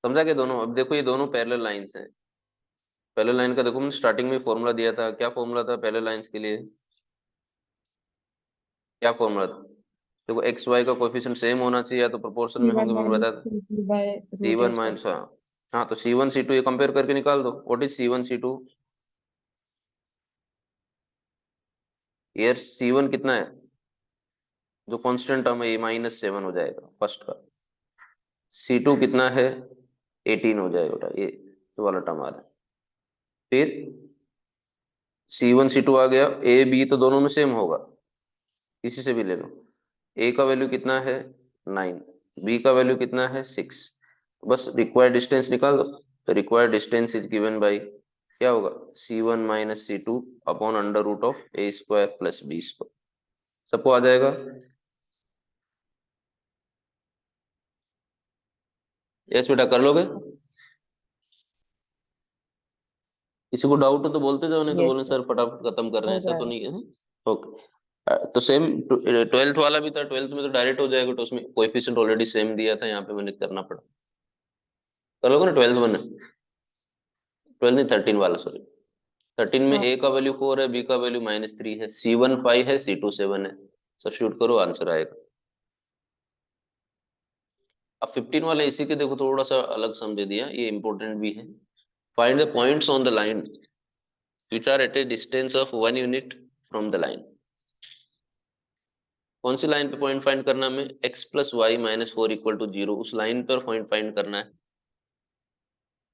समझा क्या दोनों? अब देखो ये दोनों पैरेलल लाइंस हैं। पैरेलल लाइन का देखो मैंने स्टार्टिंग में फॉर्मूला दिया था, क्या फॉर्मूला था पैरेलल लाइंस के लिए? क्या फॉर्मूला था? देखो एक्स वाई का कोएफिशिएंट सेम होना चाहिए, या तो प्रोपोर्शन में C1 होंगे, मैंने minus बताया था। C2 by c root one a square. Minus, हाँ। हाँ तो C1 C2 ये कंपेयर करके निकाल दो, व्हाट इज C1 C2? यार C1 कितना है? जो कांस्टेंट टर्म है ये -7 हो जाएगा फर्स्ट का। C2 कितना है? 18 हो जाएगा बेटा, ये वाला टर्म आ रहा है। फिर C1 C2 आ गया, ए बी तो दोनों में सेम होगा, किसी से भी ले लो। ए का वैल्यू कितना है? 9। बी का वैल्यू कितना है? 6। बस रिक्वायर्ड डिस्टेंस निकाल दो। Required distance is given by, क्या होगा? C1 minus C2 upon under root of a square plus b square. सबको आ जाएगा? यस बेटा, कर लोगे? किसी को डाउट हो तो बोलते जाओ, नहीं तो Yes, बोले sir. सर फटाफट खत्म कर रहे हैं, हो ऐसा तो जाएगा. नहीं है। ओके, तो सेम 12th वाला भी था, 12th में तो डायरेक्ट हो जाएगा, तो उसमें कोएफिशिएंट ऑलरेडी सेम दिया था, यहाँ पे मैंने करना पड़ा। कर लोगे ना 12th में? 12 नहीं, 13 वाला, सॉरी। 13 में हाँ. ए का वैल्यू 4 है, बी का वैल्यू -3 है, C1 5 है, C2 7 है। सब्स्टिट्यूट करो, आंसर आएगा। अब 15 वाले इसी के देखो, थोड़ा सा अलग समझ दिया, ये इंपॉर्टेंट भी है। Find the points on the line which are at a distance of 1 unit from the line. कौन सी लाइन पे पॉइंट फाइंड करना है हमें? x plus y minus 4 equal to 0, उस लाइन पर पॉइंट फाइंड करना है।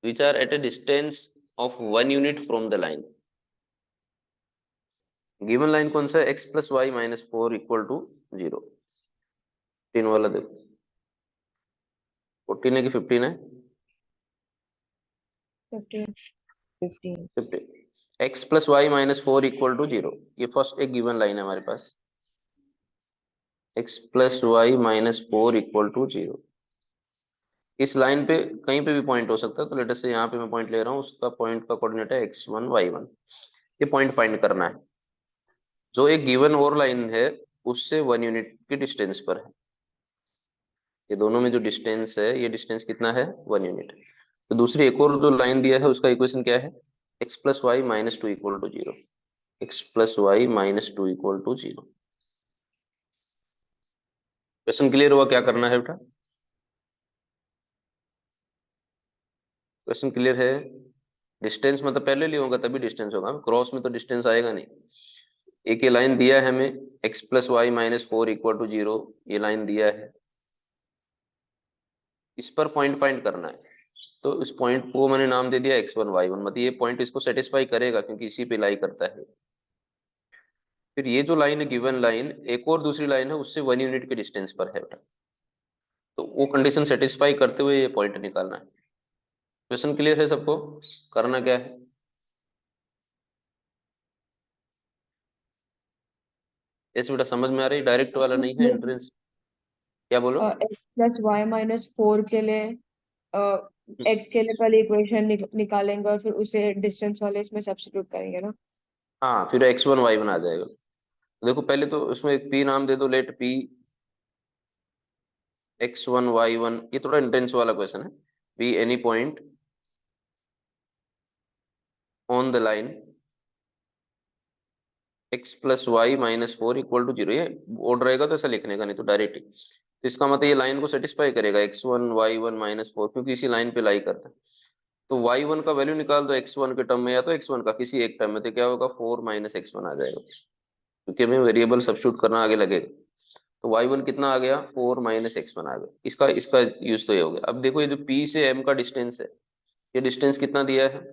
Which are at a distance of 1 unit from the line. Given line कौन सा है? x plus y minus 4 equal to 0। 15 वाला देखो, 14 है कि 15 है? 15. 15. 15। x plus y minus 4 equal to 0, ये फर्स्ट एक गिवन लाइन है हमारे पास। x plus y minus 4 equal to 0, इस लाइन पे कहीं पे भी पॉइंट हो सकता है, तो लेटर से यहाँ पे मैं पॉइंट ले रहा हूँ, उसका पॉइंट का कोऑर्डिनेट है x1 y1। ये पॉइंट फाइंड करना है जो एक गिवन और लाइन है उससे 1 यूनिट की डिस्टेंस पर है। ये दोनों में जो डिस्टेंस है, ये डिस्टेंस कितना है? 1 यूनिट। तो दूसरी एक और जो लाइन दिया है उसका इक्वेशन क्या है? x plus y minus 2 equal to 0। X plus y minus 2 equal to 0। Question clear हुआ? क्या करना है बेटा? क्वेश्चन क्लियर है? डिस्टेंस मतलब पहले लिए होगा तभी डिस्टेंस होगा, क्रॉस में तो डिस्टेंस आएगा नहीं। एक ये लाइन दिया है हमें, x plus y minus 4 equal to 0, ये लाइन दिया है, इस पर पॉइंट फाइंड करना है। तो इस पॉइंट को मैंने नाम दे दिया x1 y1, मतलब ये पॉइंट इसको सेटिस्फाई करेगा क्योंकि इसी पे लाई करता है। फिर ये जो लाइन है गिवन लाइन, एक और दूसरी लाइन है उससे 1 यूनिट के डिस्टेंस पर है बेटा, तो वो कंडीशन सेटिस्फाई करते हुए ये पॉइंट निकालना है। क्वेश्चन क्लियर है सबको? करना क्या है? ऐसे बेटा समझ में आ रही? डायरेक्ट वाला नहीं है, एंट्रेंस। क्या बोलो? x प्लस वाई माइनस 4 के लिए x के लिए पहले इक्वेशन निकालेंगे और फिर उसे डिस्टेंस वाले इसमें सब्स्टिट्यूट करेंगे ना. हाँ, फिर x1 y1 आ जाएगा। देखो पहले तो उसमें एक p नाम दे दो, लेट p x1 y1, ये थोड़ा इंटेंस वाला क्वेश्चन है। p any point on the line x plus y minus 4 equal to 0, ये ऑर्डर रहेगा तो ऐसा लिखने का, नहीं तो डायरेक्ट ही। तो इसका मतलब ये लाइन को सेटिस्फाई करेगा x1 y1 माइनस 4, क्योंकि इसी लाइन पे लाई करता है। तो y1 का वैल्यू निकाल दो x1 के टर्म में, या तो x1 का किसी एक टर्म में, तो क्या होगा? 4 माइनस x1 आ जाएगा, क्योंकि हमें वेरिएबल सब्स्टिट्यूट करना आगे लगेगा। तो y1 कितना आ गया? 4 माइनस x1 आ गया। इसका इसका यूज तो ये हो गया। अब देखो ये जो p से m का डिस्टेंस है, ये डिस्टेंस कितना दिया है?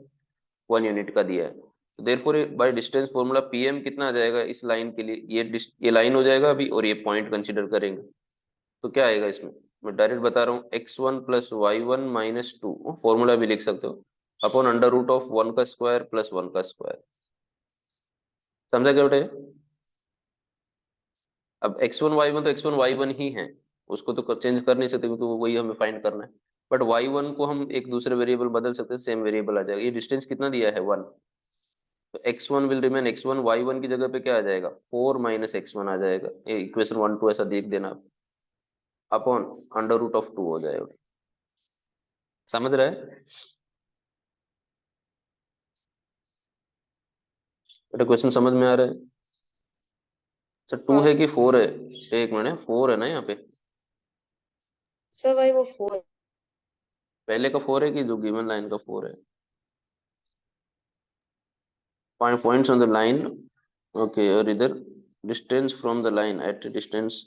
1 यूनिट का दिया है। तो therefore by distance formula pm कितना आ जाएगा इस लाइन के लिए? ये लाइन हो जाएगा अभी, और ये पॉइंट कंसीडर करेंगे, तो क्या आएगा इसमें? मैं डायरेक्ट बता रहा हूँ, x1 plus y1 minus 2, formula भी लिख सकते हो, अपॉन अंडर रूट ऑफ 1 का स्क्वायर प्लस 1 का स्क्वायर। समझा क्या बेटा ये? अब x1 y1 तो x1 y1 ही है, उसको तो चेंज कर नहीं सकते क्योंकि वो वही हमें फाइंड करना है। बट y1 को हम एक दूसरे वेरिएबल बदल सकते हैं, सेम वेरिएबल आ जाएगा। ये डिस्टेंस कितना दिया है? 1। तो x1 will remain x1, y1 की जगह पे क्या आ जाएगा 4 माइनस x1 आ जाएगा, ये इक्वेशन 1 2 ऐसा देख देना आप, अपॉन अंडर रूट ऑफ 2 हो जाएगा। समझ रहे हैं? बेटा क्वेश्चन समझ में आ रहा है? अच्छा 2 हाँ है सर। कि 4 है? एक मिनट, 4 है ना यहाँ पे? सर भाई वो 4। पहले का 4 है कि जो गिवन लाइन का 4 है? Points on the line, okay, और इधर distance from the line, at distance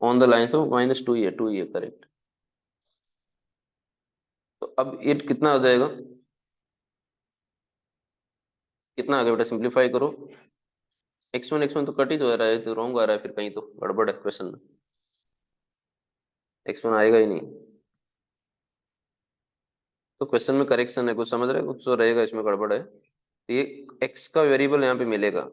on the line, तो -2 ही है, 2 ही है, करेक्ट। तो अब ये कितना हो जाएगा, कितना आ गया बेटा, सिंप्लीफाई करो। x1 तो कट ही तो रहा है, तो रॉन्ग आ रहा है, फिर कहीं तो गड़बड़ है क्वेश्चन में, x1 आएगा ही नहीं। तो क्वेश्चन में करेक्शन है, कुछ समझ रहे हैं, कुछ तो रहेगा इसमें गड़बड़ है। तो ये x का वेरिएबल यहाँ पे मिलेगा।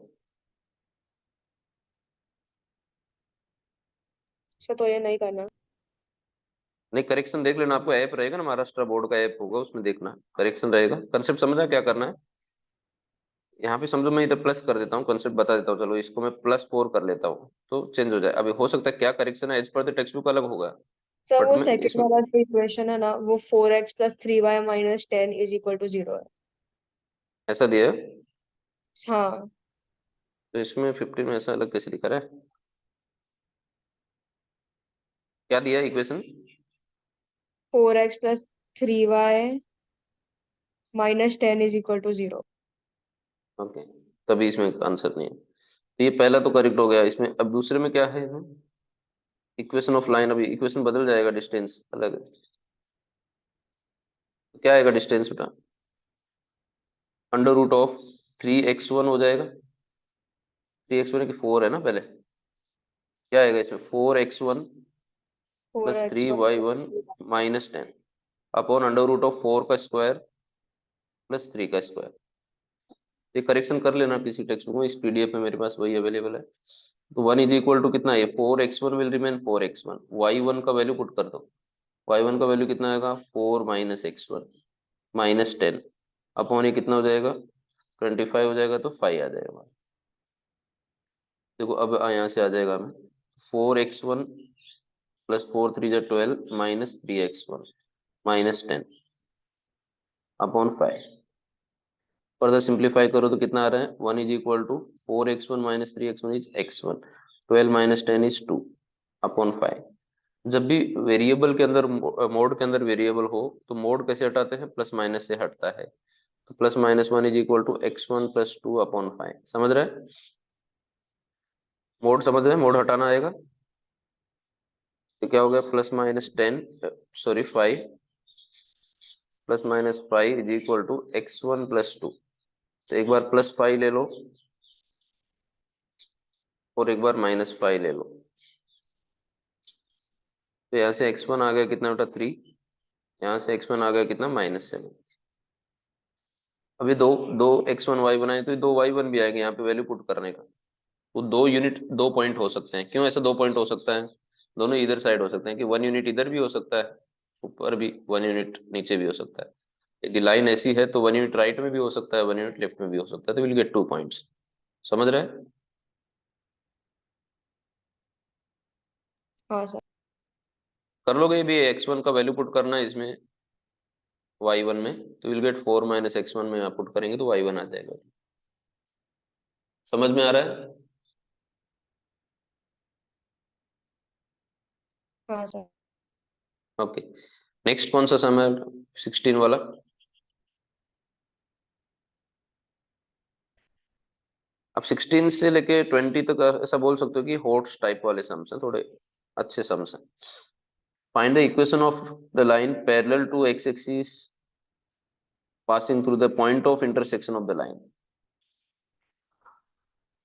सर तो ये नहीं करना। नहीं, करेक्शन देख लेना, आपको ऐप रहेगा ना, महाराष्ट्र बोर्ड का ऐप होगा, उसमें देखना करेक्शन रहेगा। कंसेप्ट समझा क्या करना है? यहाँ पे समझो, मैं इधर प्लस कर देता हूँ, कंसेप्ट बता देता हूँ, चलो इसको मैं +4 कर लेता हूँ तो चेंज हो जाए। अभी हो सकता है क्या करेक्शन है, as per the text book अलग होगा, सर बट वो मैं सेकंड इसमें वाला जो इक्वेशन है ना, वो 4x + 3y - 10 = 0 है। ऐसा दिया है, हाँ। तो इसमें 15 में ऐसा अलग कैसे दिखा रहा है? क्या दिया इक्वेशन? 4x + 3y - 10 = 0। ओके, तभी इसमें आंसर नहीं है। तो ये पहला तो करेक्ट हो गया इसमें। अब दूसरे में क्या है, इक्वेशन ऑफ लाइन, अभी इक्वेशन बदल जाएगा, डिस्टेंस अलग है। तो क्या आएगा डिस्टेंस बेटा, अंडर रूट ऑफ 3x1 हो जाएगा। 3x1 की 4 है ना पहले, क्या आएगा इसमें 4x1 + 4x1 3y1 - 10 upon under root of 4 का स्क्वायर +3 का स्क्वायर। ये करेक्शन कर लेना किसी टेक्स्ट बुक में, इस पीडीएफ में मेरे पास वही अवेलेबल है। तो 1 इज इक्वल टू कितना है, 4x1 will remain 4x1, y1 का वैल्यू पुट कर दो। y1 का वैल्यू कितना आएगा, 4 - x1 -10 अपॉन ये कितना हो जाएगा, 25 हो जाएगा, तो 5 आ जाएगा। देखो अब यहाँ से आ जाएगा हमें 4x1 + 4 3 12 -3x1 -10 upon 5। Further simplify करो तो कितना आ रहा है, 1 is equal to 4x1 - 3x1 is x1, 12 - 10 is 2 upon 5। जब भी वेरिएबल के अंदर, मोड के अंदर वेरिएबल हो, तो मोड कैसे हटाते हैं, प्लस माइनस से हटता है। तो +-1 is equal to x1 + 2 upon 5। समझ रहे हैं? मोड समझ रहे हैं, मोड हटाना आएगा तो क्या हो गया, +-10, sorry 5, +-5 is equal to x1 + 2। तो एक बार +5 ले लो और एक बार -5 ले लो। तो यहाँ से x1 आ गया कितना बेटा, 3। यहाँ से x1 आ गया कितना, -7। अभी दो दो x1 y1 आए, तो दो y1 भी आएंगे यहाँ पे वैल्यू पुट करने का। वो 2 यूनिट, 2 पॉइंट हो सकते हैं। क्यों ऐसा 2 पॉइंट हो सकता है, दोनों इधर साइड हो सकते हैं कि 1 यूनिट इधर भी हो सकता है, ऊपर भी 1 यूनिट नीचे भी हो सकता है। यदि लाइन ऐसी है तो 1 यूनिट राइट में भी हो सकता है, 1 यूनिट लेफ्ट में भी हो सकता है, तो विल गेट 2 पॉइंट्स। समझ रहे हैं? हाँ सर। कर लोगे ये भी, x1 का वैल्यू पुट करना है इसमें y1 में, तो विल गेट 4 - x1 में आप पुट करेंगे तो y1 आ जाएगा। समझ में आ रहा है? हाँ सर। ओके, नेक्स्ट कौन सा सम है, 16 वाला। अब 16 से लेके 20 तक ऐसा बोल सकते हो कि हॉट्स टाइप वाले सम्स हैं, थोड़े अच्छे सम्स हैं। Find the equation of the line parallel to x axis passing through the point of intersection of the line.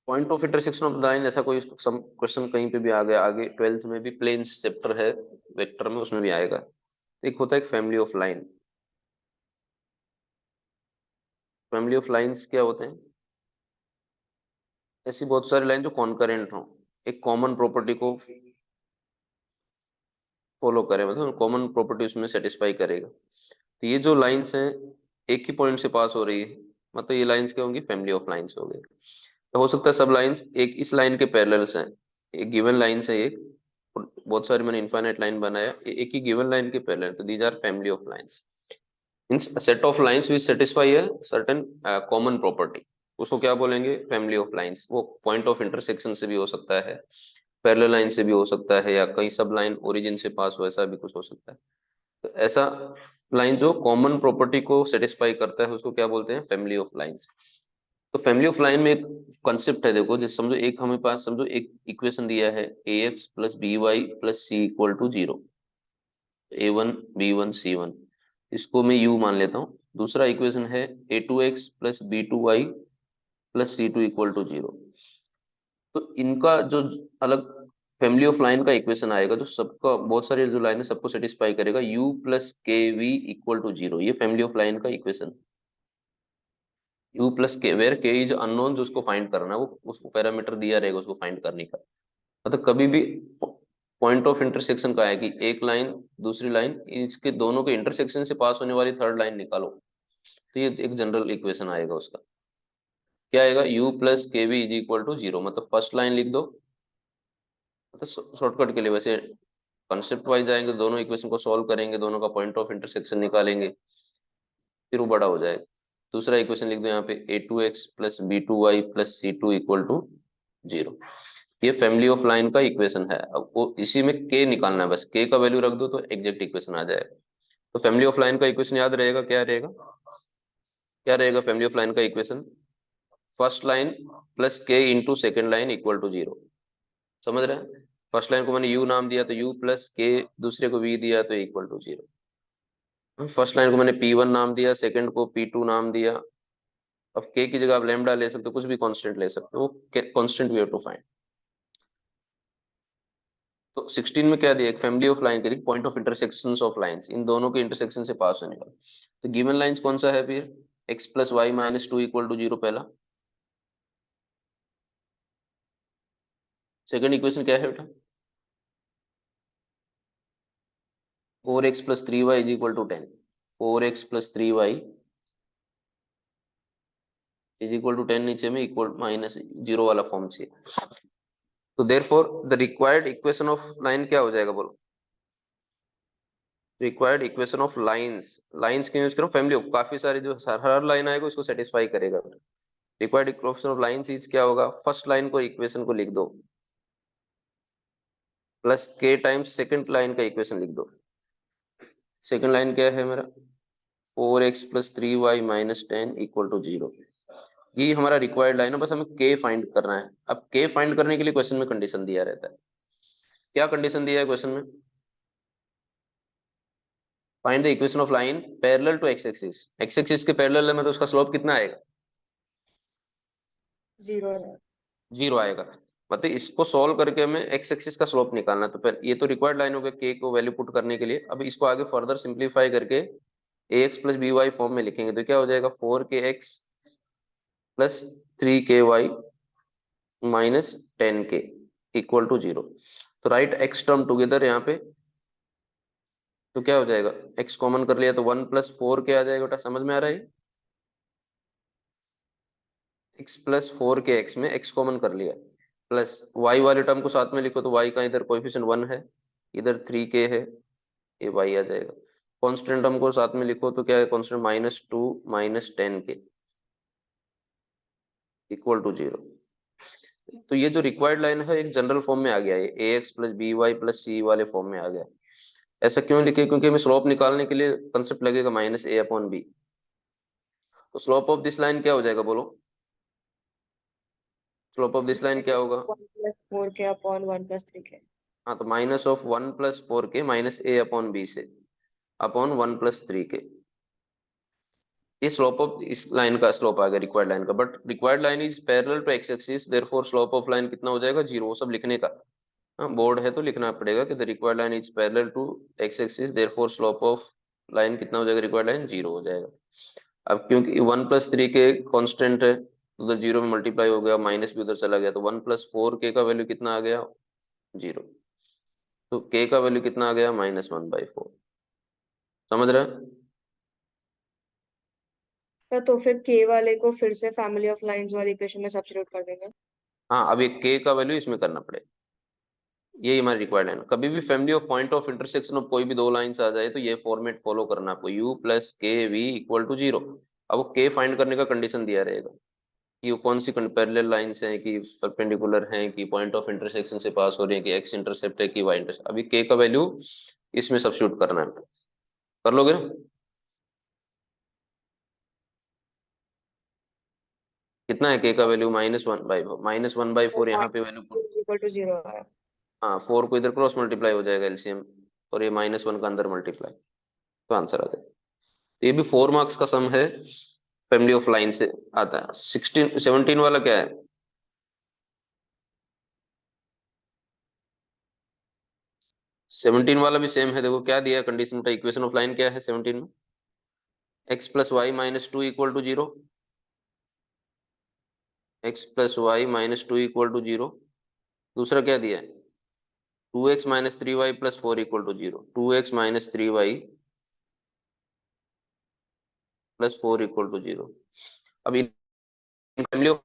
Point of intersection of the line, ऐसा कोई क्वेश्चन कहीं पे भी आ गया, आगे 12th में भी प्लेन्स चैप्टर है वेक्टर में, उसमें भी आएगा। एक होता है एक family of line. Family of lines क्या होते हैं, ऐसी बहुत सारी लाइन जो कॉन्करेंट हो, एक कॉमन प्रॉपर्टी को फॉलो करे, मतलब कॉमन प्रॉपर्टी उसमें सेटिस्फाई करेगा। तो ये जो लाइंस हैं एक ही पॉइंट से पास हो रही है, मतलब ये लाइंस क्या होंगी, फैमिली ऑफ लाइंस हो गए। तो हो सकता है सब लाइंस एक इस लाइन के पैरेलल्स हैं, एक गिवन लाइन है एक, और बहुत सारी मैंने इनफाइनाइट लाइन बनाया, ये एक ही गिवन लाइन के पैरेलल, तो these are family of lines. Means a set of lines which satisfy a certain common property, उसको क्या बोलेंगे, फैमिली ऑफ लाइंस। वो पॉइंट ऑफ इंटरसेक्शन से भी हो सकता है, पैरेलल लाइन से भी हो सकता है, या कहीं सब लाइन ओरिजिन से पास हो, ऐसा भी कुछ हो सकता है। तो ऐसा लाइन जो कॉमन प्रॉपर्टी को सेटिस्फाई करता है उसको क्या बोलते हैं, फैमिली ऑफ लाइंस। तो फैमिली ऑफ लाइन में एक कॉन्सेप्ट है, देखो जैसे समझो एक हमें पास समझो एक इक्वेशन दिया है, A X plus B Y plus C equal to zero, A1 B1 C1, इसको मैं u मान लेता हूँ। दूसरा इक्वेशन है A2x plus B2y plus C2 equal to zero. तो इनका जो अलग फैमिली ऑफ लाइन का इक्वेशन आएगा, जो सबका बहुत सारे जो लाइन है सबको सेटिस्फाई करेगा, u plus k we equal to zero, ये फैमिली ऑफ लाइन का इक्वेशन। u प्लस के, वेयर के इज अननोन, जो उसको फाइंड करना है, वो उसको पैरामीटर दिया रहेगा उसको फाइंड करने का। मतलब कभी भी पॉइंट ऑफ इंटरसेक्शन का है कि एक लाइन दूसरी लाइन, इसके दोनों के इंटरसेक्शन से पास होने वाली थर्ड लाइन निकालो, तो ये एक जनरल इक्वेशन आएगा उसका। क्या आएगा, u plus k v is equal to zero, मतलब फर्स्ट लाइन लिख दो, मतलब शॉर्टकट के लिए, वैसे कंसेप्ट वाइज जाएंगे, दोनों इक्वेशन को सॉल्व करेंगे, दोनों का पॉइंट ऑफ इंटरसेक्शन निकालेंगे, फिर वो बड़ा हो जाएगा। दूसरा इक्वेशन लिख दो यहाँ पे, A2x plus B2y plus C2 equal to zero. ये फैमिली ऑफ लाइन का इक्वेशन है। अब वो इसी में k निकालना है, बस k का वैल्यू रख दो तो एग्जैक्ट इक्वेशन आ जाएगा। तो फैमिली ऑफ लाइन का इक्वेशन याद रहेगा, क्या रहेगा, क्या रहेगा फैमिली ऑफ लाइन का equation, first line plus k into second line equal to zero. समझ रहे हैं, फर्स्ट लाइन को मैंने u नाम दिया तो u प्लस k, दूसरे को v दिया तो equal to zero. First line को मैंने p1 नाम दिया, सेकंड को p2 नाम दिया। अब k की जगह आप लैम्डा ले सकते हो, कुछ भी कांस्टेंट ले सकते हो, वो constant we have to find. तो 16 में क्या दिया, एक फैमिली ऑफ लाइन करी, point of intersections of lines, इन दोनों के इंटरसेक्शन से पास होने वाला। तो गिवन लाइंस कौन सा है फिर, x plus y minus two equal to zero पहला। सेकंड इक्वेशन क्या है बेटा, 4x plus three y is equal to 10, 4x plus three y is equal to 10, नीचे में इक्वल माइनस जीरो वाला फॉर्म से। तो therefore the required equation of line क्या हो जाएगा बोलो, required equation of lines, lines क्यों यूज करो, फैमिली ऑफ, काफी सारी जो हर लाइन आएगा उसको सेटिस्फाई करेगा। Required equation of lines is क्या होगा, फर्स्ट लाइन को इक्वेशन को लिख दो, प्लस के टाइम्स सेकंड लाइन का इक्वेशन लिख दो। सेकंड लाइन क्या है मेरा, 4x plus three Y minus ten equal to zero. ये हमारा रिक्वायर्ड लाइन है, बस हमें के फाइंड करना है। अब के फाइंड करने के लिए क्वेश्चन में कंडीशन दिया रहता है, क्या कंडीशन दिया है क्वेश्चन में, find the equation of line parallel to x axis, x axis के पैरेलल है, मतलब उसका स्लोप कितना आएगा, जीरो। जीरो आएगा। मतलब इसको सॉल्व करके हमें एक्स एक्सिस का स्लोप निकालना है। तो ये तो रिक्वायर्ड लाइन हो गया के को वैल्यू पुट करने के लिए। अब इसको आगे फर्दर सिंप्लीफाई करके A X plus B Y form में लिखेंगे, तो क्या हो जाएगा, 4kx plus 3ky minus 10k equal to zero. तो राइट एक्स टर्म टुगेदर यहाँ पे, तो क्या हो जाएगा, x कॉमन कर लिया तो 1 प्लस 4k आ जाएगा बेटा, समझ में आ रहा है, x प्लस 4k, x में x कॉमन कर लिया, प्लस y वाले टर्म को साथ में लिखो तो y का इधर कोएफिशिएंट 1 है, इधर 3k है, ये y आ जाएगा। कांस्टेंट टर्म को साथ में लिखो तो क्या है, constant -2 minus 10k equal to zero. तो ये जो रिक्वायर्ड लाइन है एक जनरल फॉर्म में आ गया है, A X plus B Y plus C वाले फॉर्म में आ गया। ऐसा क्यों लिखे, क्योंकि हमें स्लोप निकालने के लिए कंसेप्ट लगेगा माइनस ए अपॉन बी। तो स्लोप ऑफ दिस लाइन क्या हो जाएगा बोलो, स्लोप ऑफ दिस लाइन क्या होगा, 1 + 4k अपॉन 1 + 3k। हाँ तो minus of 1 + 4k minus a upon b से अपॉन 1 + 3k। ये स्लोप ऑफ इस लाइन का स्लोप आ गया रिक्वायर्ड लाइन का। But required line is parallel to x axis, therefore slope of line कितना हो जाएगा, जीरो। वो सब लिखने का, हाँ बोर्ड है तो लिखना पड़ेगा कि the required line is parallel to x axis, therefore slope of line कितना हो जाएगा, रिक्वायर्ड लाइन जीरो हो जाएगा। अब क्योंकि 1 + 3k कांस्टेंट है, उधर जीरो में मल्टीप्लाई हो गया, माइनस भी उधर चला गया, तो 1 + 4k का वैल्यू कितना आ गया, जीरो। तो k का वैल्यू कितना आ गया, -1/4। समझ रहे हैं, तो फिर के वाले को फिर से फैमिली ऑफ लाइंस वाली इक्वेशन में सब्स्टिट्यूट कर देंगे। हाँ, अब ये के का वैल्यू इसमें करना पड़ेगा, यही हमारी रिक्वायर्ड है। कभी भी family of point of intersection of कोई भी दो लाइंस आ जाए तो ये फॉर्मेट फॉलो करना आपको, u plus k we equal to zero. अब वो के फाइंड करने का कंडीशन दिया रहेगा कि वो कौन सी पैरेलल लाइंस हैं, कि परपेंडिकुलर हैं, कि पॉइंट ऑफ इंटरसेक्शन से पास हो रही है, कि एक्स इंटरसेप्ट है, कि वाई इंटरसेप्ट। अभी के का वैल्यू इसमें सब्स्टिट्यूट करना है, कर लोगे ना? कितना है के का वैल्यू? -1/4, यहाँ पे वैल्यू। इक्वल टू 0 है। हाँ, 4 को इधर क्रॉस मल्टीप्लाई हो जाएगा एलसीएम, और ये -1 का अंदर मल्टीप्लाई, तो आंसर आ जाएगा। तो ये भी 4 मार्क्स का सम है, फैमिली ऑफ लाइन से आता है। 17 वाला क्या है? 17 वाला भी सेम है, देखो क्या दिया कंडीशन का, इक्वेशन ऑफ लाइन क्या है 17 में? x plus y minus two equal to zero, x plus y minus two equal to zero. दूसरा क्या दिया है? 2x - 3y plus 4 equal to zero, 2x - 3y plus 4 equal to zero. अब इन फैमिली ऑफ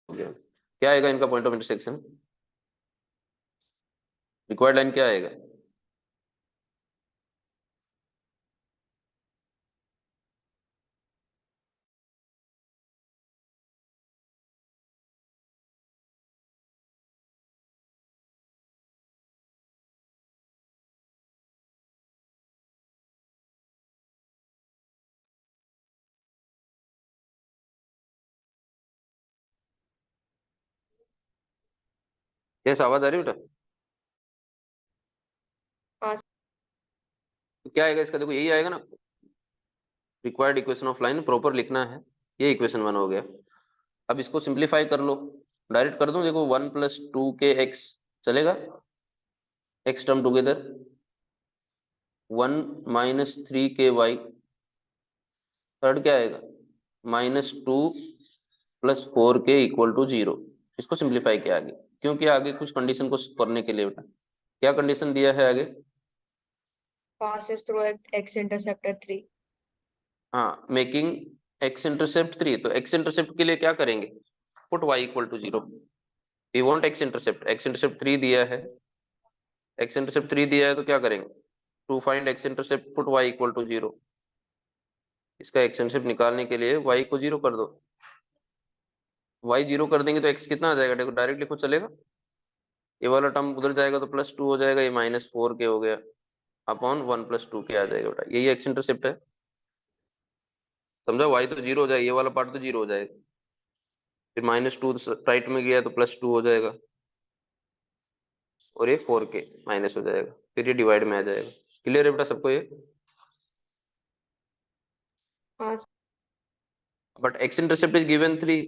क्या आएगा इनका point of intersection? Required line क्या आएगा? कैसे आवाज आ रही है बेटा? हाँ। तो क्या आएगा इसका, देखो यही आएगा ना, required equation of line proper लिखना है। ये इक्वेशन 1 हो गया। अब इसको सिंप्लीफाई कर लो, डायरेक्ट कर दूं, देखो 1 + 2 के x चलेगा, x टर्म टुगेदर, 1 - 3 के y, थर्ड क्या आएगा, -2 + 4 के इक्वल टू जीरो। इसको सिंप्लीफाई किया आगे, क्योंकि आगे कुछ कंडीशन को करने के लिए बेटा, क्या कंडीशन दिया है आगे? passes through x interceptor 3। हाँ, मेकिंग x इंटरसेप्ट 3, तो x इंटरसेप्ट के लिए क्या करेंगे? Put y equal to zero. We want x intercept 3 दिया है, x इंटरसेप्ट 3 दिया है, तो क्या करेंगे? To find x intercept put y equal to zero. इसका x इंटरसेप्ट निकालने के लिए y को जीरो कर दो। y जीरो कर देंगे तो x कितना आ जाएगा, देखो डायरेक्ट लिखो चलेगा, ये वाला टर्म उधर जाएगा तो +2 हो जाएगा, ये -4 के हो गया, अपॉन 1 + 2 के आ जाएगा बेटा, यही x इंटरसेप्ट है। समझा? y तो जीरो हो जाएगा, ये वाला पार्ट तो जीरो हो जाएगा, फिर -2 राइट में गया तो +2 हो जाएगा, और ये 4 के माइनस हो जाएगा, फिर ये डिवाइड में आ जाएगा। क्लियर है बेटा सबको ये? हाँ। But x intercept is given 3,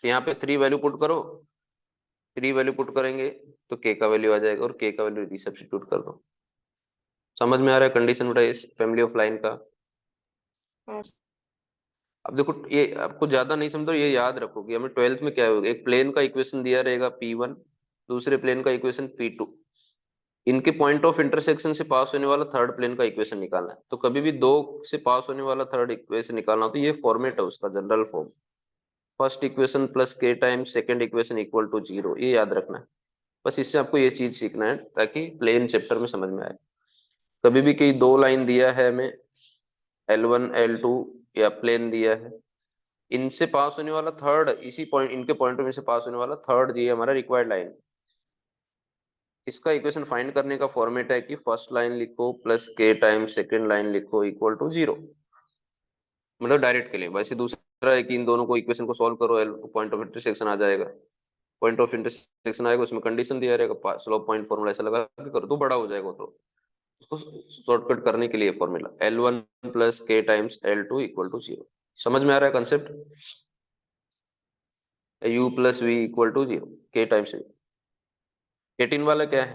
यहाँ पे 3 वैल्यू पुट करो, 3 वैल्यू पुट करेंगे तो k का वैल्यू आ जाएगा, और k का वैल्यू रीसब्स्टिट्यूट कर दो। समझ में आ रहा है कंडीशन बेटा इस फैमिली ऑफ लाइन का? हाँ। अब देखो, ये आपको ज्यादा नहीं समझो, ये याद रखो कि हमें 12th में क्या होगा, एक प्लेन का इक्वेशन दिया रहेगा P1, दूसरे प्लेन का इक्वेशन P2, इनके पॉइंट ऑफ इंटरसेक्शन से पास होने वाला थर्ड प्लेन का इक्वेशन निकालना है। तो कभी भी दो से पास होने वाला थर्ड इक्वेशन निकालना हो तो ये फॉर्मेट है उसका, general form, first equation plus के times second equation equal to zero, ये याद रखना है। बस इससे आपको ये चीज सीखना है ताकि प्लेन चैप्टर में समझ में आए। कभी भी कहीं दो लाइन दिया है हमें, L1 L2, या प्लेन दिया है, इनसे पास होने वाला थर्ड, इसी पॉइंट, इनके पॉइंट में से पास होने वाला थर्ड, ये हमारा रिक्वायर्ड लाइन। इसका इक्वेशन फाइंड करने का फॉर्मेट है कि फर्स्ट लाइन लिखो प्लस के टाइम्स सेकंड लाइन लिखो इक्वल टू जीरो, मतलब डायरेक्ट के लिए। वैसे दूसरा है कि इन दोनों को इक्वेशन को सॉल्व करो, एल पॉइंट ऑफ इंटरसेक्शन आ जाएगा, पॉइंट ऑफ इंटरसेक्शन आएगा, उसमें कंडीशन दिया रहेगा, स्लोप पॉइंट फॉर्मूला ऐसा लगा के करो तो बड़ा हो जाएगा, तो उसको शॉर्टकट करने के लिए फॉर्मूला L1 + के times L2 equal to zero. समझ में आ रहा है concept? u + v equal to zero, k times v। 18 वाला क्या है?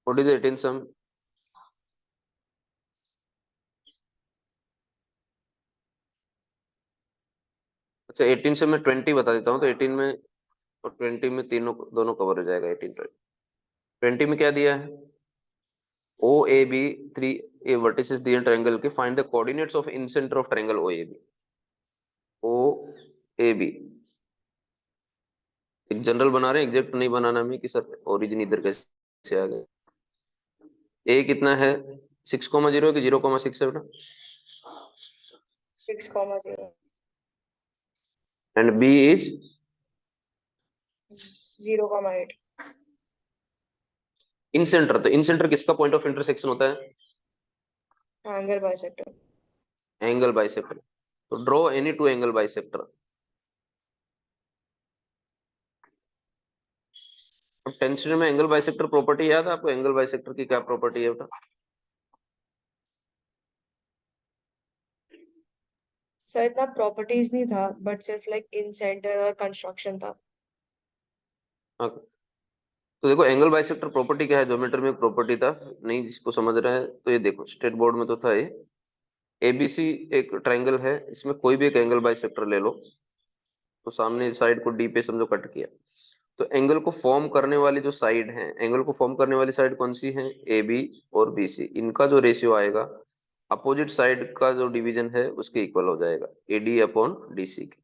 What is 18 sum? अच्छा 18 से मैं 20 बता देता हूँ, तो 18 में और 20 में तीनों दोनों कवर हो जाएगा। 18 20 में क्या दिया है, O A B 3 a vertices दिए ट्रायंगल के, find the coordinates of incentre of triangle O A B. O A B एक जनरल बना रहे हैं, एग्जैक्ट नहीं बनाना हमें कि सर ओरिजिन इधर कैसे आ गए। ए कितना है 6,0 कि 0,6 है बेटा, 6,0 and B is 0,8 incentre. तो इन सेंटर किसका पॉइंट ऑफ इंटरसेक्शन होता है, एंगल बाइसेक्टर। Angle bisector. तो draw any two angle bisector. अब टेंशन में एंगल बाइसेक्टर प्रॉपर्टी याद है आपको, एंगल बाइसेक्टर की क्या प्रॉपर्टी है बेटा, सर इतना प्रॉपर्टीज नहीं था, बट सिर्फ लाइक इन सेंटर और कंस्ट्रक्शन था। हाँ। तो देखो एंगल बाइसेक्टर प्रॉपर्टी क्या है, ज्योमेट्री में प्रॉपर्टी था, नहीं जिसको समझ रहा है तो ये देखो स्टेट बोर्ड में तो था ये। एबीसी एक ट्रायंगल है, इसमें कोई भी एक एंगल बाइसेक्टर ले लो, तो सामने साइड को डी पे समझो कट किया, तो एंगल को फॉर्म करने वाली जो साइड है, एंगल को फॉर्म करने वाली साइड कौन सी है, ए बी और बी सी, इनका जो रेशियो आएगा अपोजिट साइड का जो डिवीजन है उसके इक्वल हो जाएगा, A D upon D C के।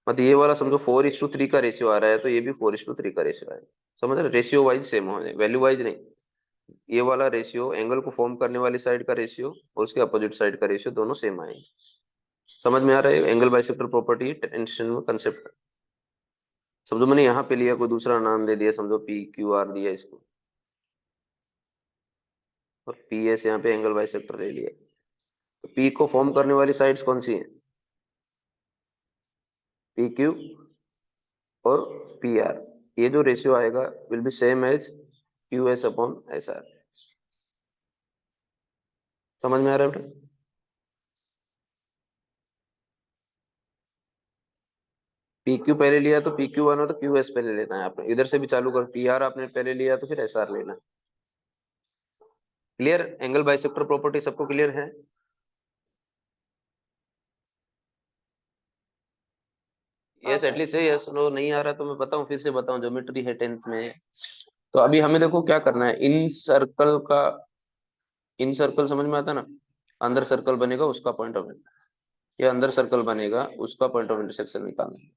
मतलब ये वाला समझो 4:3 का रेशियो आ रहा है, तो ये भी 4:3 का रेशियो आएगा। समझ रहे, रेशियो वाइज सेम हो जाए, वैल्यू वाइज नहीं। ये वाला रेशियो एंगल को फॉर्म करने वाली साइड का रेशियो और उसके अपोजिट साइड का रेशियो दोनों सेम आएंगे। समझ में आ रहा है, एंगल बाइसेक्टर प्रॉपर्टी टेंशन में कंसेप्ट। समझो मैंने यहाँ पे लिया, कोई दूसरा नाम दे दिया, समझो पी क्यू आर दिया इसको, और पी एस यहाँ पे एंगल बाइसेक्टर ले लिया। तो पी को फॉर्म करने वाली साइड्स कौन सी हैं, पी क्यू और पी आर। ये जो रेशियो आएगा will be same as Q S upon S R. समझ में आ रहा है बेटा, पी क्यू पहले लिया तो पी क्यू वन हो तो क्यू एस पहले लेना है आपने, इधर से भी चालू कर, पी आर आपने पहले लिया तो फिर एस आर लेना है। क्लियर, एंगल बाइसेक्टर प्रॉपर्टी सबको क्लियर है। हाँ yes sir. At least yes no नहीं आ रहा तो मैं बताऊं, फिर से बताऊं, ज्योमेट्री है 10th में। तो अभी हमें देखो क्या करना है, इन सर्कल का, इन सर्कल समझ में आता है ना, अंदर सर्कल बनेगा उसका पॉइंट ऑफ, या अंदर सर्कल बनेगा उसका पॉइंट ऑफ इंटरसेक्शन निकालना है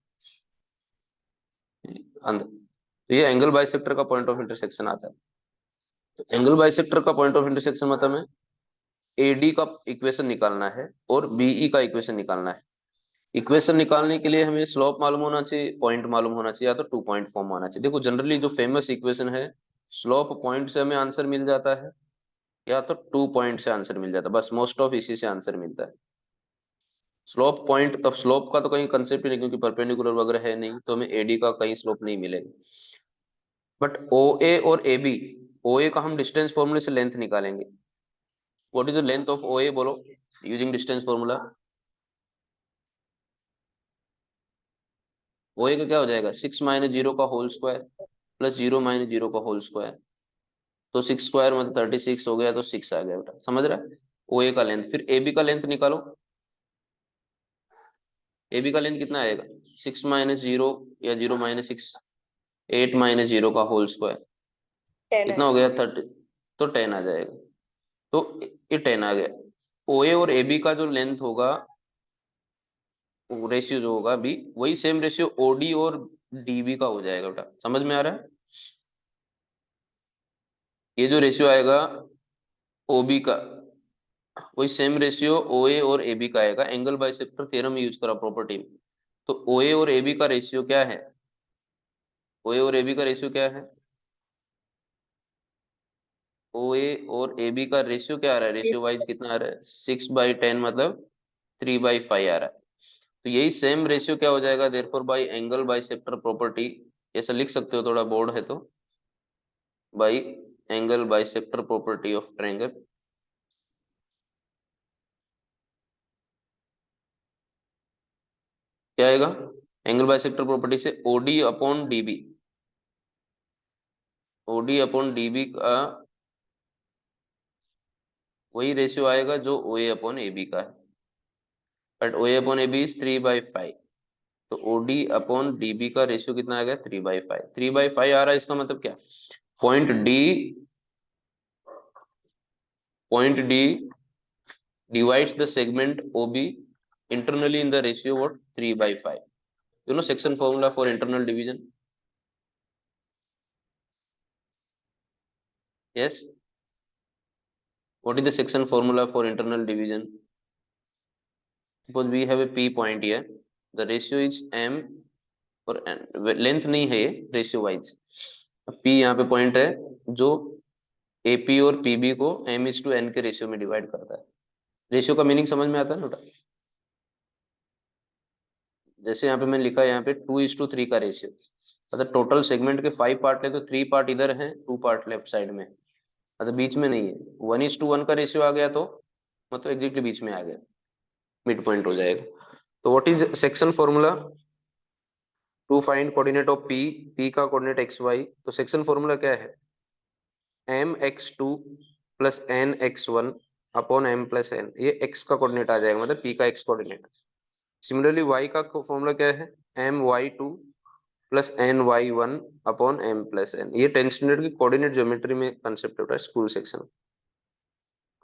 अंदर। तो ये एंगल बाइसेक्टर का पॉइंट ऑफ इंटरसेक्शन आता है। तो एंगल बाइसेक्टर का पॉइंट ऑफ इंटरसेक्शन मतलब हमें एडी का इक्वेशन निकालना है और बीई का इक्वेशन निकालना है। इक्वेशन निकालने के लिए हमें स्लोप मालूम होना चाहिए, पॉइंट मालूम होना चाहिए, या तो 2 पॉइंट फॉर्म होना चाहिए। देखो जनरली जो फेमस इक्वेशन है, स्लोप पॉइंट से हमें आंसर मिल जाता है, या तो 2 पॉइंट से आंसर मिल जाता है, बस मोस्ट ऑफ इसी से आंसर मिलता है। स्लोप पॉइंट, तब स्लोप का तो कहीं कंसेप्ट ही नहीं, क्योंकि परपेंडिकुलर वगैरह है नहीं, तो हमें एडी का कहीं स्लोप नहीं मिलेगा। बट ओ ए और ए बी, ओ ए का हम डिस्टेंस फॉर्मूले से लेंथ निकालेंगे। What is the length of O A, बोलो using distance formula. O A का क्या हो जाएगा, 6 - 0 का होल स्क्वायर प्लस 0 - 0 का होल स्क्वायर, तो 6 स्क्वायर मतलब 36 हो गया, तो 6 आ गया बेटा। समझ रहा है, ओ ए का लेंथ। फिर ए बी का लेंथ निकालो, ए बी का लेंथ कितना आएगा, 6 - 0 या 0 - 6, 8 - 0 का होल स्क्वायर, 10 कितना हो आएगा। गया 30, तो 10 आ जाएगा। तो ये 10 आ गया। ओ ए और ए बी का जो लेंथ होगा, रेशियो जो होगा बी, वही सेम रेशियो ओडी और डीबी का हो जाएगा बेटा। समझ में आ रहा है, ये जो रेशियो आएगा ओबी का, वही सेम रेशियो ओ ए और ए बी का आएगा। एंगल बाइसेक्टर थ्योरम यूज करा प्रॉपर्टी में। तो ओ ए और ए बी का रेशियो क्या है, ओ ए और ए बी का रेशियो क्या है, ओ ए और ए बी का रेशियो क्या आ रहा है, रेशियो वाइज कितना आ रहा है, 6/10 मतलब 3/5 आ रहा है। तो यही सेम रेशियो क्या हो जाएगा, therefore by angle bisector property, ऐसा लिख सकते हो, थोड़ा बोर्ड है तो, by angle bisector property of triangle. क्या आएगा, एंगल बाइसेक्टर प्रॉपर्टी से OD upon DB, OD upon DB का वही रेशियो आएगा जो ओ ए अपॉन ए बी का है, but O A upon A B is 3/5। तो ओडी अपॉन डीबी का रेशियो कितना आ गया 3/5। 3/5 आ रहा है, इसका मतलब क्या, point D divides the segment OB internally in the ratio what 3/5. You know section formula for internal division? Yes. What is the section formula for internal division? Suppose we have a P point here. The ratio is M और लेंथ नहीं है ये, रेशियो वाइज। P यहाँ पे पॉइंट है जो AP और PB को M/N के रेशियो में डिवाइड करता है। रेशियो का मीनिंग समझ में आता है ना बेटा? जैसे यहाँ पे मैंने लिखा है, यहाँ पे 2:3 का रेशियो, मतलब टोटल सेगमेंट के 5 पार्ट है तो 3 पार्ट इधर है, 2 पार्ट लेफ्ट साइड में, मतलब बीच में नहीं है। 1:1 का रेशियो आ गया तो मतलब एग्जैक्टली बीच में आ गया, मिड पॉइंट हो जाएगा। तो what is section formula to find coordinate of P, P का कोऑर्डिनेट एक्स वाई। तो सेक्शन फॉर्मूला क्या है, mx2 plus nx1 upon m+n, ये x का कोऑर्डिनेट आ जाएगा, मतलब p का x कोऑर्डिनेट। सिमिलरली y का फॉर्मूला क्या है, my2 plus ny1 upon m+n। ये 10th स्टैंडर्ड की कोऑर्डिनेट ज्योमेट्री में कंसेप्ट होता है, स्कूल सेक्शन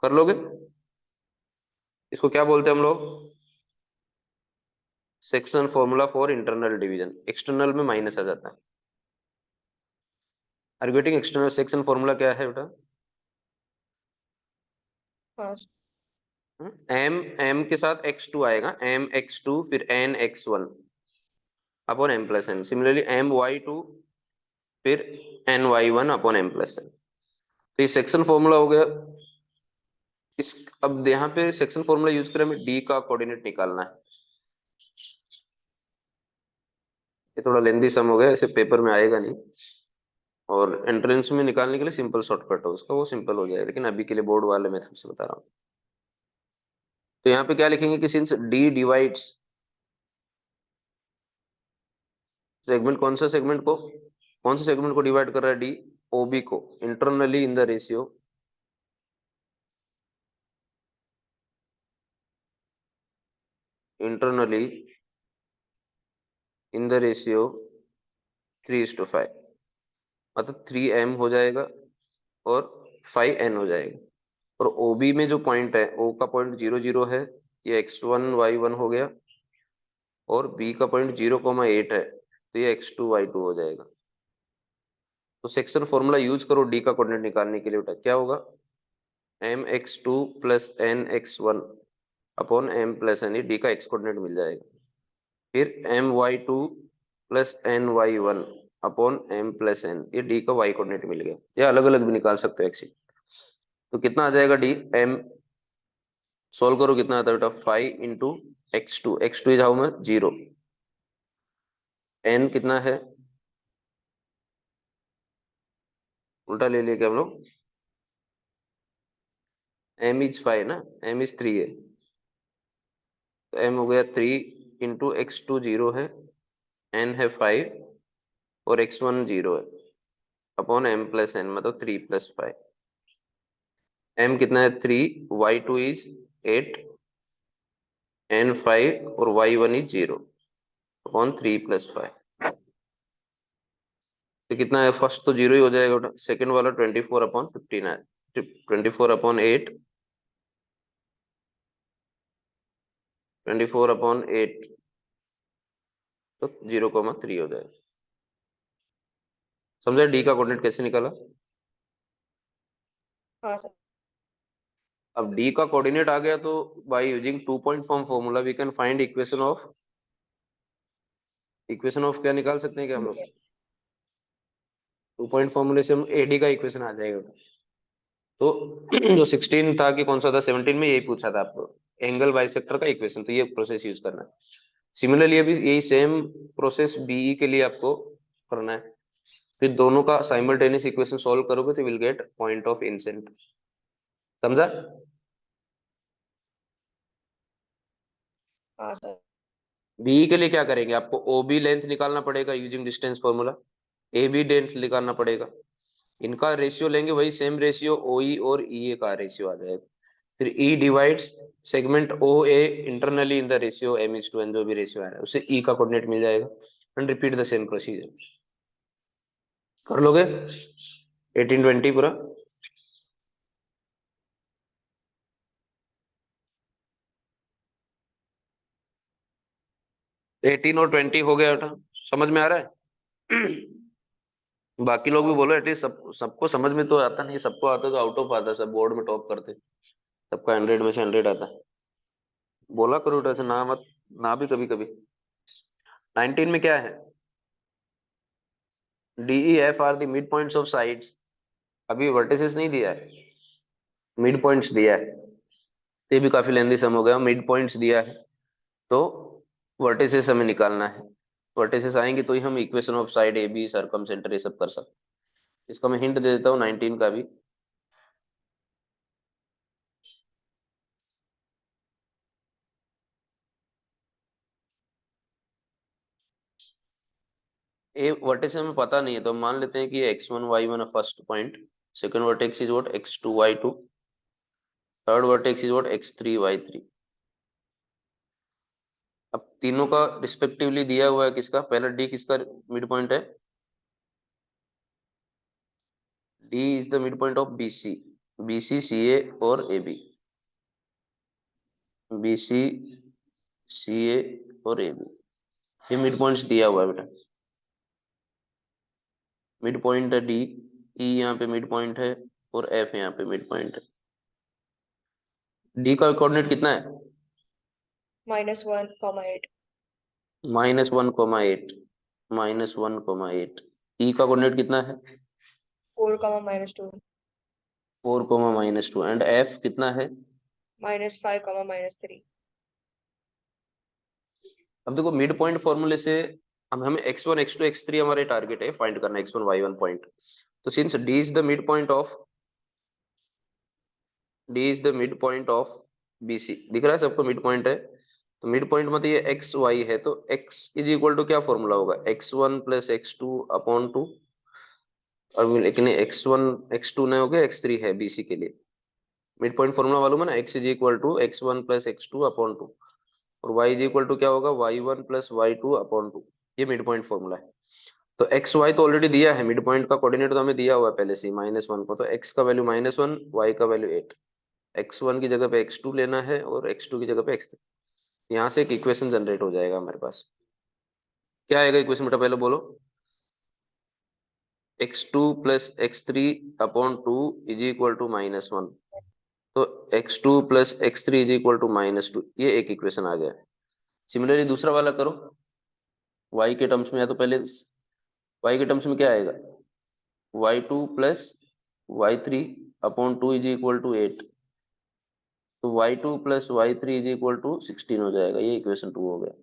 कर लोगे। इसको क्या बोलते हैं हम लोग, section formula for internal division. External में माइनस आ जाता है। Are you getting? External section formula क्या है बेटा? फर्स्ट m के साथ x2 आएगा, mx2 फिर nx1 upon m+n। Similarly my2 फिर ny1 अपॉन m+n। तो ये सेक्शन फॉर्मूला हो गया। इस अब यहाँ पे सेक्शन फॉर्मूला यूज कर हमें डी का कोऑर्डिनेट निकालना है। ये थोड़ा लेंदी सम हो गया, ऐसे पेपर में आएगा नहीं, और एंट्रेंस में निकालने के लिए सिंपल शॉर्टकट है उसका, वो सिंपल हो जाएगा, लेकिन अभी के लिए बोर्ड वाले मेथड से बता रहा हूँ। तो यहाँ पे क्या लिखेंगे कि सिंस डी डिवाइड्स सेगमेंट, कौन सा सेगमेंट को, कौन सा सेगमेंट को डिवाइड कर रहा है, डी ओबी को internally in the ratio internally in the ratio 3:5, मतलब 3m हो जाएगा और 5n हो जाएगा। और OB में जो पॉइंट है, O का पॉइंट 0,0 है, ये x1 y1 हो गया, और B का पॉइंट 0,8 है, तो ये x2 y2 हो जाएगा। तो सेक्शन फॉर्मूला यूज करो D का कोऑर्डिनेट निकालने के लिए बेटा, क्या होगा, mx2 plus nx1 upon m+n, ये D का x कोऑर्डिनेट मिल जाएगा। फिर my2 plus ny1 upon m+n, ये D का y कोऑर्डिनेट मिल गया। या अलग अलग भी निकाल सकते हो एक्सी। तो कितना आ जाएगा D, m सोल्व करो, कितना आता है बेटा, 5 into x2, x2 is how much 0, n कितना है, उल्टा ले लिया क्या हम लोग, m इज 5 ना, m इज 3 है, तो m हो गया 3 इंटू x2 0 है, n है 5 और x1 0 है, अपॉन m+n, मतलब 3 + 5। m कितना है 3, y2 इज 8, n 5 और y1 इज 0 अपॉन 3 + 5। तो कितना है, फर्स्ट तो 0 ही हो जाएगा बेटा, सेकंड वाला 24/15 है, 24/8, 24/8 तो 0,3 हो जाएगा। समझे डी का कोऑर्डिनेट कैसे निकाला? हाँ सर। अब डी का कोऑर्डिनेट आ गया तो by using 2 point form formula we can find equation of क्या निकाल सकते हैं क्या हम लोग, 2 पॉइंट फॉर्मूले से हम एडी का इक्वेशन आ जाएगा। तो जो 16 था कि कौन सा था, 17 में यही पूछा था आपको, एंगल बाइसेक्टर का इक्वेशन, तो ये प्रोसेस यूज करना है। सिमिलरली अभी यही सेम प्रोसेस बीई के लिए आपको करना है। फिर दोनों का साइमल्टेनियस इक्वेशन सॉल्व करोगे तो विल गेट पॉइंट ऑफ इंसेंट। समझा? हाँ सर। बीई के लिए क्या करेंगे, आपको ओबी लेंथ निकालना पड़ेगा using distance formula, AB length निकालना पड़ेगा, इनका रेशियो लेंगे, वही सेम रेशियो ओई और ईए का रेशियो आ जाएगा। फिर E divides segment OA internally in the ratio m:n, जो भी रेशियो आ रहा है उसे E का कोऑर्डिनेट मिल जाएगा, and repeat the same procedure. कर लोगे 1820 पूरा? एटीन और 20 हो गया बेटा, समझ में आ रहा है? बाकी लोग भी बोलो, एटलीस्ट सबको समझ में तो आता नहीं, सबको आता तो आउट ऑफ आता, सब बोर्ड में टॉप करते, सबका 100 में से 100 आता। बोला करो बेटा ऐसे, ना मत, ना भी कभी कभी। 19 में क्या है? DEF are the mid points of sides. अभी वर्टिसेस नहीं दिया है, मिड पॉइंट्स दिया है। ये भी काफी लेंदी सम हो गया, मिड पॉइंट्स दिया है तो वर्टिसेस हमें निकालना है। वर्टिसेस आएंगे तो ही हम इक्वेशन ऑफ साइड AB, सर्कमसेंटर, ये सब कर सकते। इसका मैं हिंट दे देता हूँ 19 का भी। ए वर्टेक्स हमें पता नहीं है तो हम मान लेते हैं कि ये x1 y1 है first point, second vertex is what x2 y2, third vertex is what x3 y3। अब तीनों का रिस्पेक्टिवली दिया हुआ है, किसका पहला D किसका मिड पॉइंट है? D is the midpoint of BC, BC CA और AB, BC CA और AB, ये मिड पॉइंट्स दिया हुआ है बेटा। मिड पॉइंट है D, E यहाँ पे मिड पॉइंट है और F यहाँ पे मिड पॉइंट है। D का कोऑर्डिनेट कितना है? -1,8 -1,8, -1,8। E का कोऑर्डिनेट कितना है? 4, -2 4, -2, एंड F कितना है? -5, -3 अब देखो मिड पॉइंट फॉर्मूले से हम हमें x1 x2 x3 हमारे टारगेट है फाइंड करना, x1 y1 पॉइंट। तो since D is the midpoint of, D is the midpoint of BC, दिख रहा है सबको मिड पॉइंट है, तो मिड पॉइंट मतलब ये x y है, तो x इज इक्वल टू क्या फॉर्मूला होगा? x1 प्लस x2 अपॉन 2, और लेकिन x1 x2 नहीं हो गया, x3 है BC के लिए। मिड पॉइंट फॉर्मूला मालूम है ना, x is equal to x1 plus x2 upon 2, और y इज इक्वल टू क्या होगा? y1 plus y2 upon 2। ये मिड पॉइंट फॉर्मूला है। तो एक्स वाई तो ऑलरेडी दिया है, मिड पॉइंट का कोऑर्डिनेट तो हमें दिया हुआ है पहले से -1 को, तो x का वैल्यू -1, y का वैल्यू 8। x1 की जगह पे x2 लेना है और x2 की जगह पे x3। यहाँ से एक इक्वेशन जनरेट हो जाएगा हमारे पास। क्या आएगा इक्वेशन बेटा, पहले बोलो। x2 plus x3 upon 2 is equal to -1, तो x2 plus x3 is equal to -2, ये एक इक्वेशन आ गया। सिमिलरली दूसरा वाला करो y के टर्म्स में, या तो पहले y के टर्म्स में क्या आएगा? y2 plus y3 upon 2 is equal to 8, तो y2 plus y3 is equal to 16 हो जाएगा। ये इक्वेशन 2 हो गया।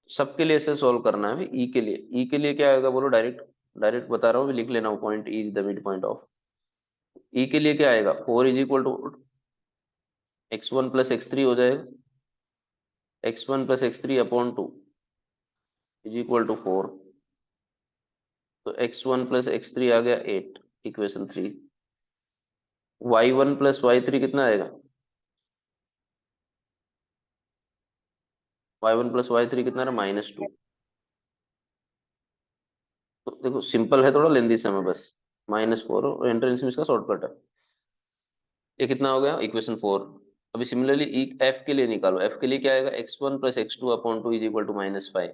सबके लिए इसे सोल्व करना है। ई के लिए, ई के लिए क्या आएगा बोलो? डायरेक्ट डायरेक्ट बता रहा हूँ, लिख लेना वो point, E is the midpoint of. E के लिए क्या आएगा? 4 is equal to x1 plus x3 हो जाएगा, x1 plus x3 upon 2 is equal to 4, तो x1 प्लस x3 आ गया 8, इक्वेशन 3। y1 प्लस y3 कितना आएगा? y1 प्लस y3 कितना है? -2। तो देखो सिंपल है, थोड़ा लेंदी समय बस, -4 और एंट्रेंस में इसका शॉर्टकट है। ये कितना हो गया? इक्वेशन 4। अभी सिमिलरली एफ के लिए निकालो। एफ के लिए क्या आएगा? x1 plus x2 upon 2 is equal to -5,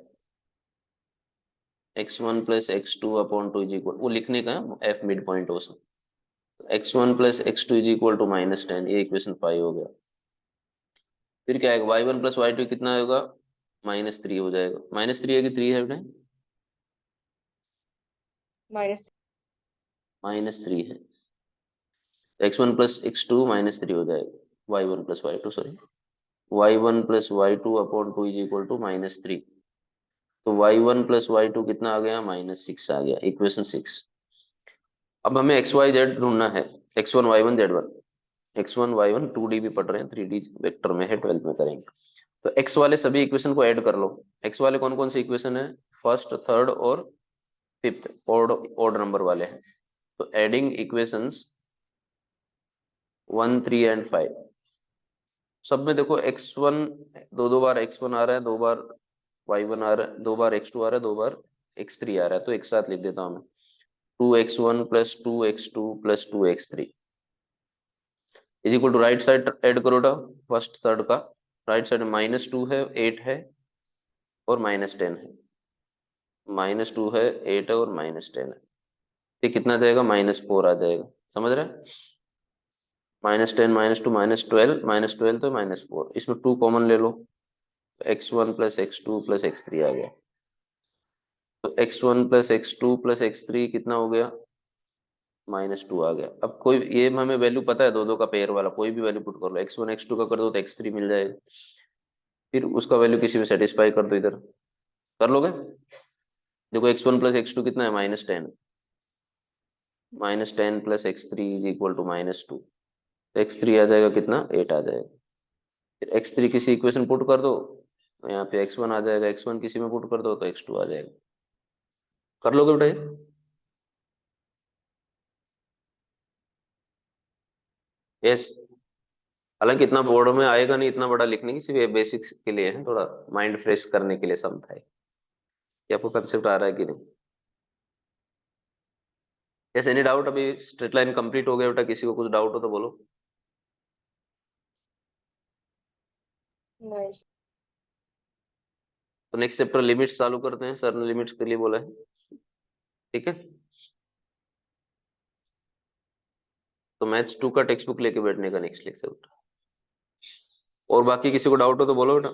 x1 plus x2 upon 2 is equal, वो लिखने का है एफ मिड पॉइंट हो सब। x1 plus x2 is equal to -10, ये इक्वेशन 5 हो गया। फिर क्या आएगा? y1 प्लस y2 कितना होगा? -3 हो जाएगा। -3 है कि 3 है बेटा? -3 है। x1 प्लस x2 -3 हो जाएगा, y1 plus y2 sorry, y1 plus y2 upon 2 is equal to -3, तो y1 प्लस y2 कितना आ गया? -6 आ गया, इक्वेशन 6। अब हमें एक्स वाई जेड ढूंढना है, x1 y1 z1, x1 y1 2D भी पढ़ रहे हैं, 3D वेक्टर में है, 12th में करेंगे। तो x वाले सभी इक्वेशन को ऐड कर लो। x वाले कौन कौन से इक्वेशन है? फर्स्ट, थर्ड और फिफ्थ, ऑड नंबर वाले हैं। तो एडिंग इक्वेशंस 1 3 एंड 5। सब में देखो x1 दो बार x1 आ रहा है, 2 बार y1 आ रहा है, 2 बार x2 आ रहा है, 2 बार x3 आ रहा है, तो एक साथ लिख देता हूँ मैं 2x1 plus 2x2 plus 2x3 is equal to right side add करो था फर्स्ट थर्ड का। राइट साइड -2 है, 8 है और -10 है। -2 है, 8 है और -10 है। ये कितना जाएगा? -4 आ जाएगा। समझ रहे हैं? -10 -2 -12 -12 तो -4, इसमें 2 कॉमन ले लो, x1 plus x2 plus x3 आ गया। तो x1 plus x2 plus x3 कितना हो गया? -2 आ गया। अब कोई ये हमें वैल्यू पता है, दो दो का पेयर वाला कोई भी वैल्यू पुट कर लो, x1 x2 का कर दो तो x3 मिल जाएगा, फिर उसका वैल्यू किसी में सेटिस्फाई कर दो, इधर कर लोगे। देखो x1 प्लस x2 कितना है? -10। -10 plus x3 is equal to -2, तो x3 आ जाएगा कितना? 8 आ जाएगा। फिर x3 किसी इक्वेशन पुट कर दो, यहाँ पे x1 आ जाएगा, x1 किसी में पुट कर दो तो x2 आ जाएगा। कर लोगे बेटा ये? यस। हालांकि इतना बोर्ड में आएगा नहीं, इतना बड़ा लिखने की, सिर्फ ये बेसिक्स के लिए है, थोड़ा माइंड फ्रेश करने के लिए सम था ये। कि आपको कंसेप्ट आ रहा है कि नहीं? Yes, any doubt? अभी स्ट्रेट लाइन कंप्लीट हो गया बेटा, किसी को कुछ डाउट हो तो बोलो। नहीं। तो नेक्स्ट चैप्टर लिमिट्स चालू करते हैं, सर ने लिमिट्स के लिए बोला है, ठीक है? तो मैथ्स 2 का टेक्स्ट बुक लेके बैठने का नेक्स्ट लेक्चर। और बाकी किसी को डाउट हो तो बोलो बेटा।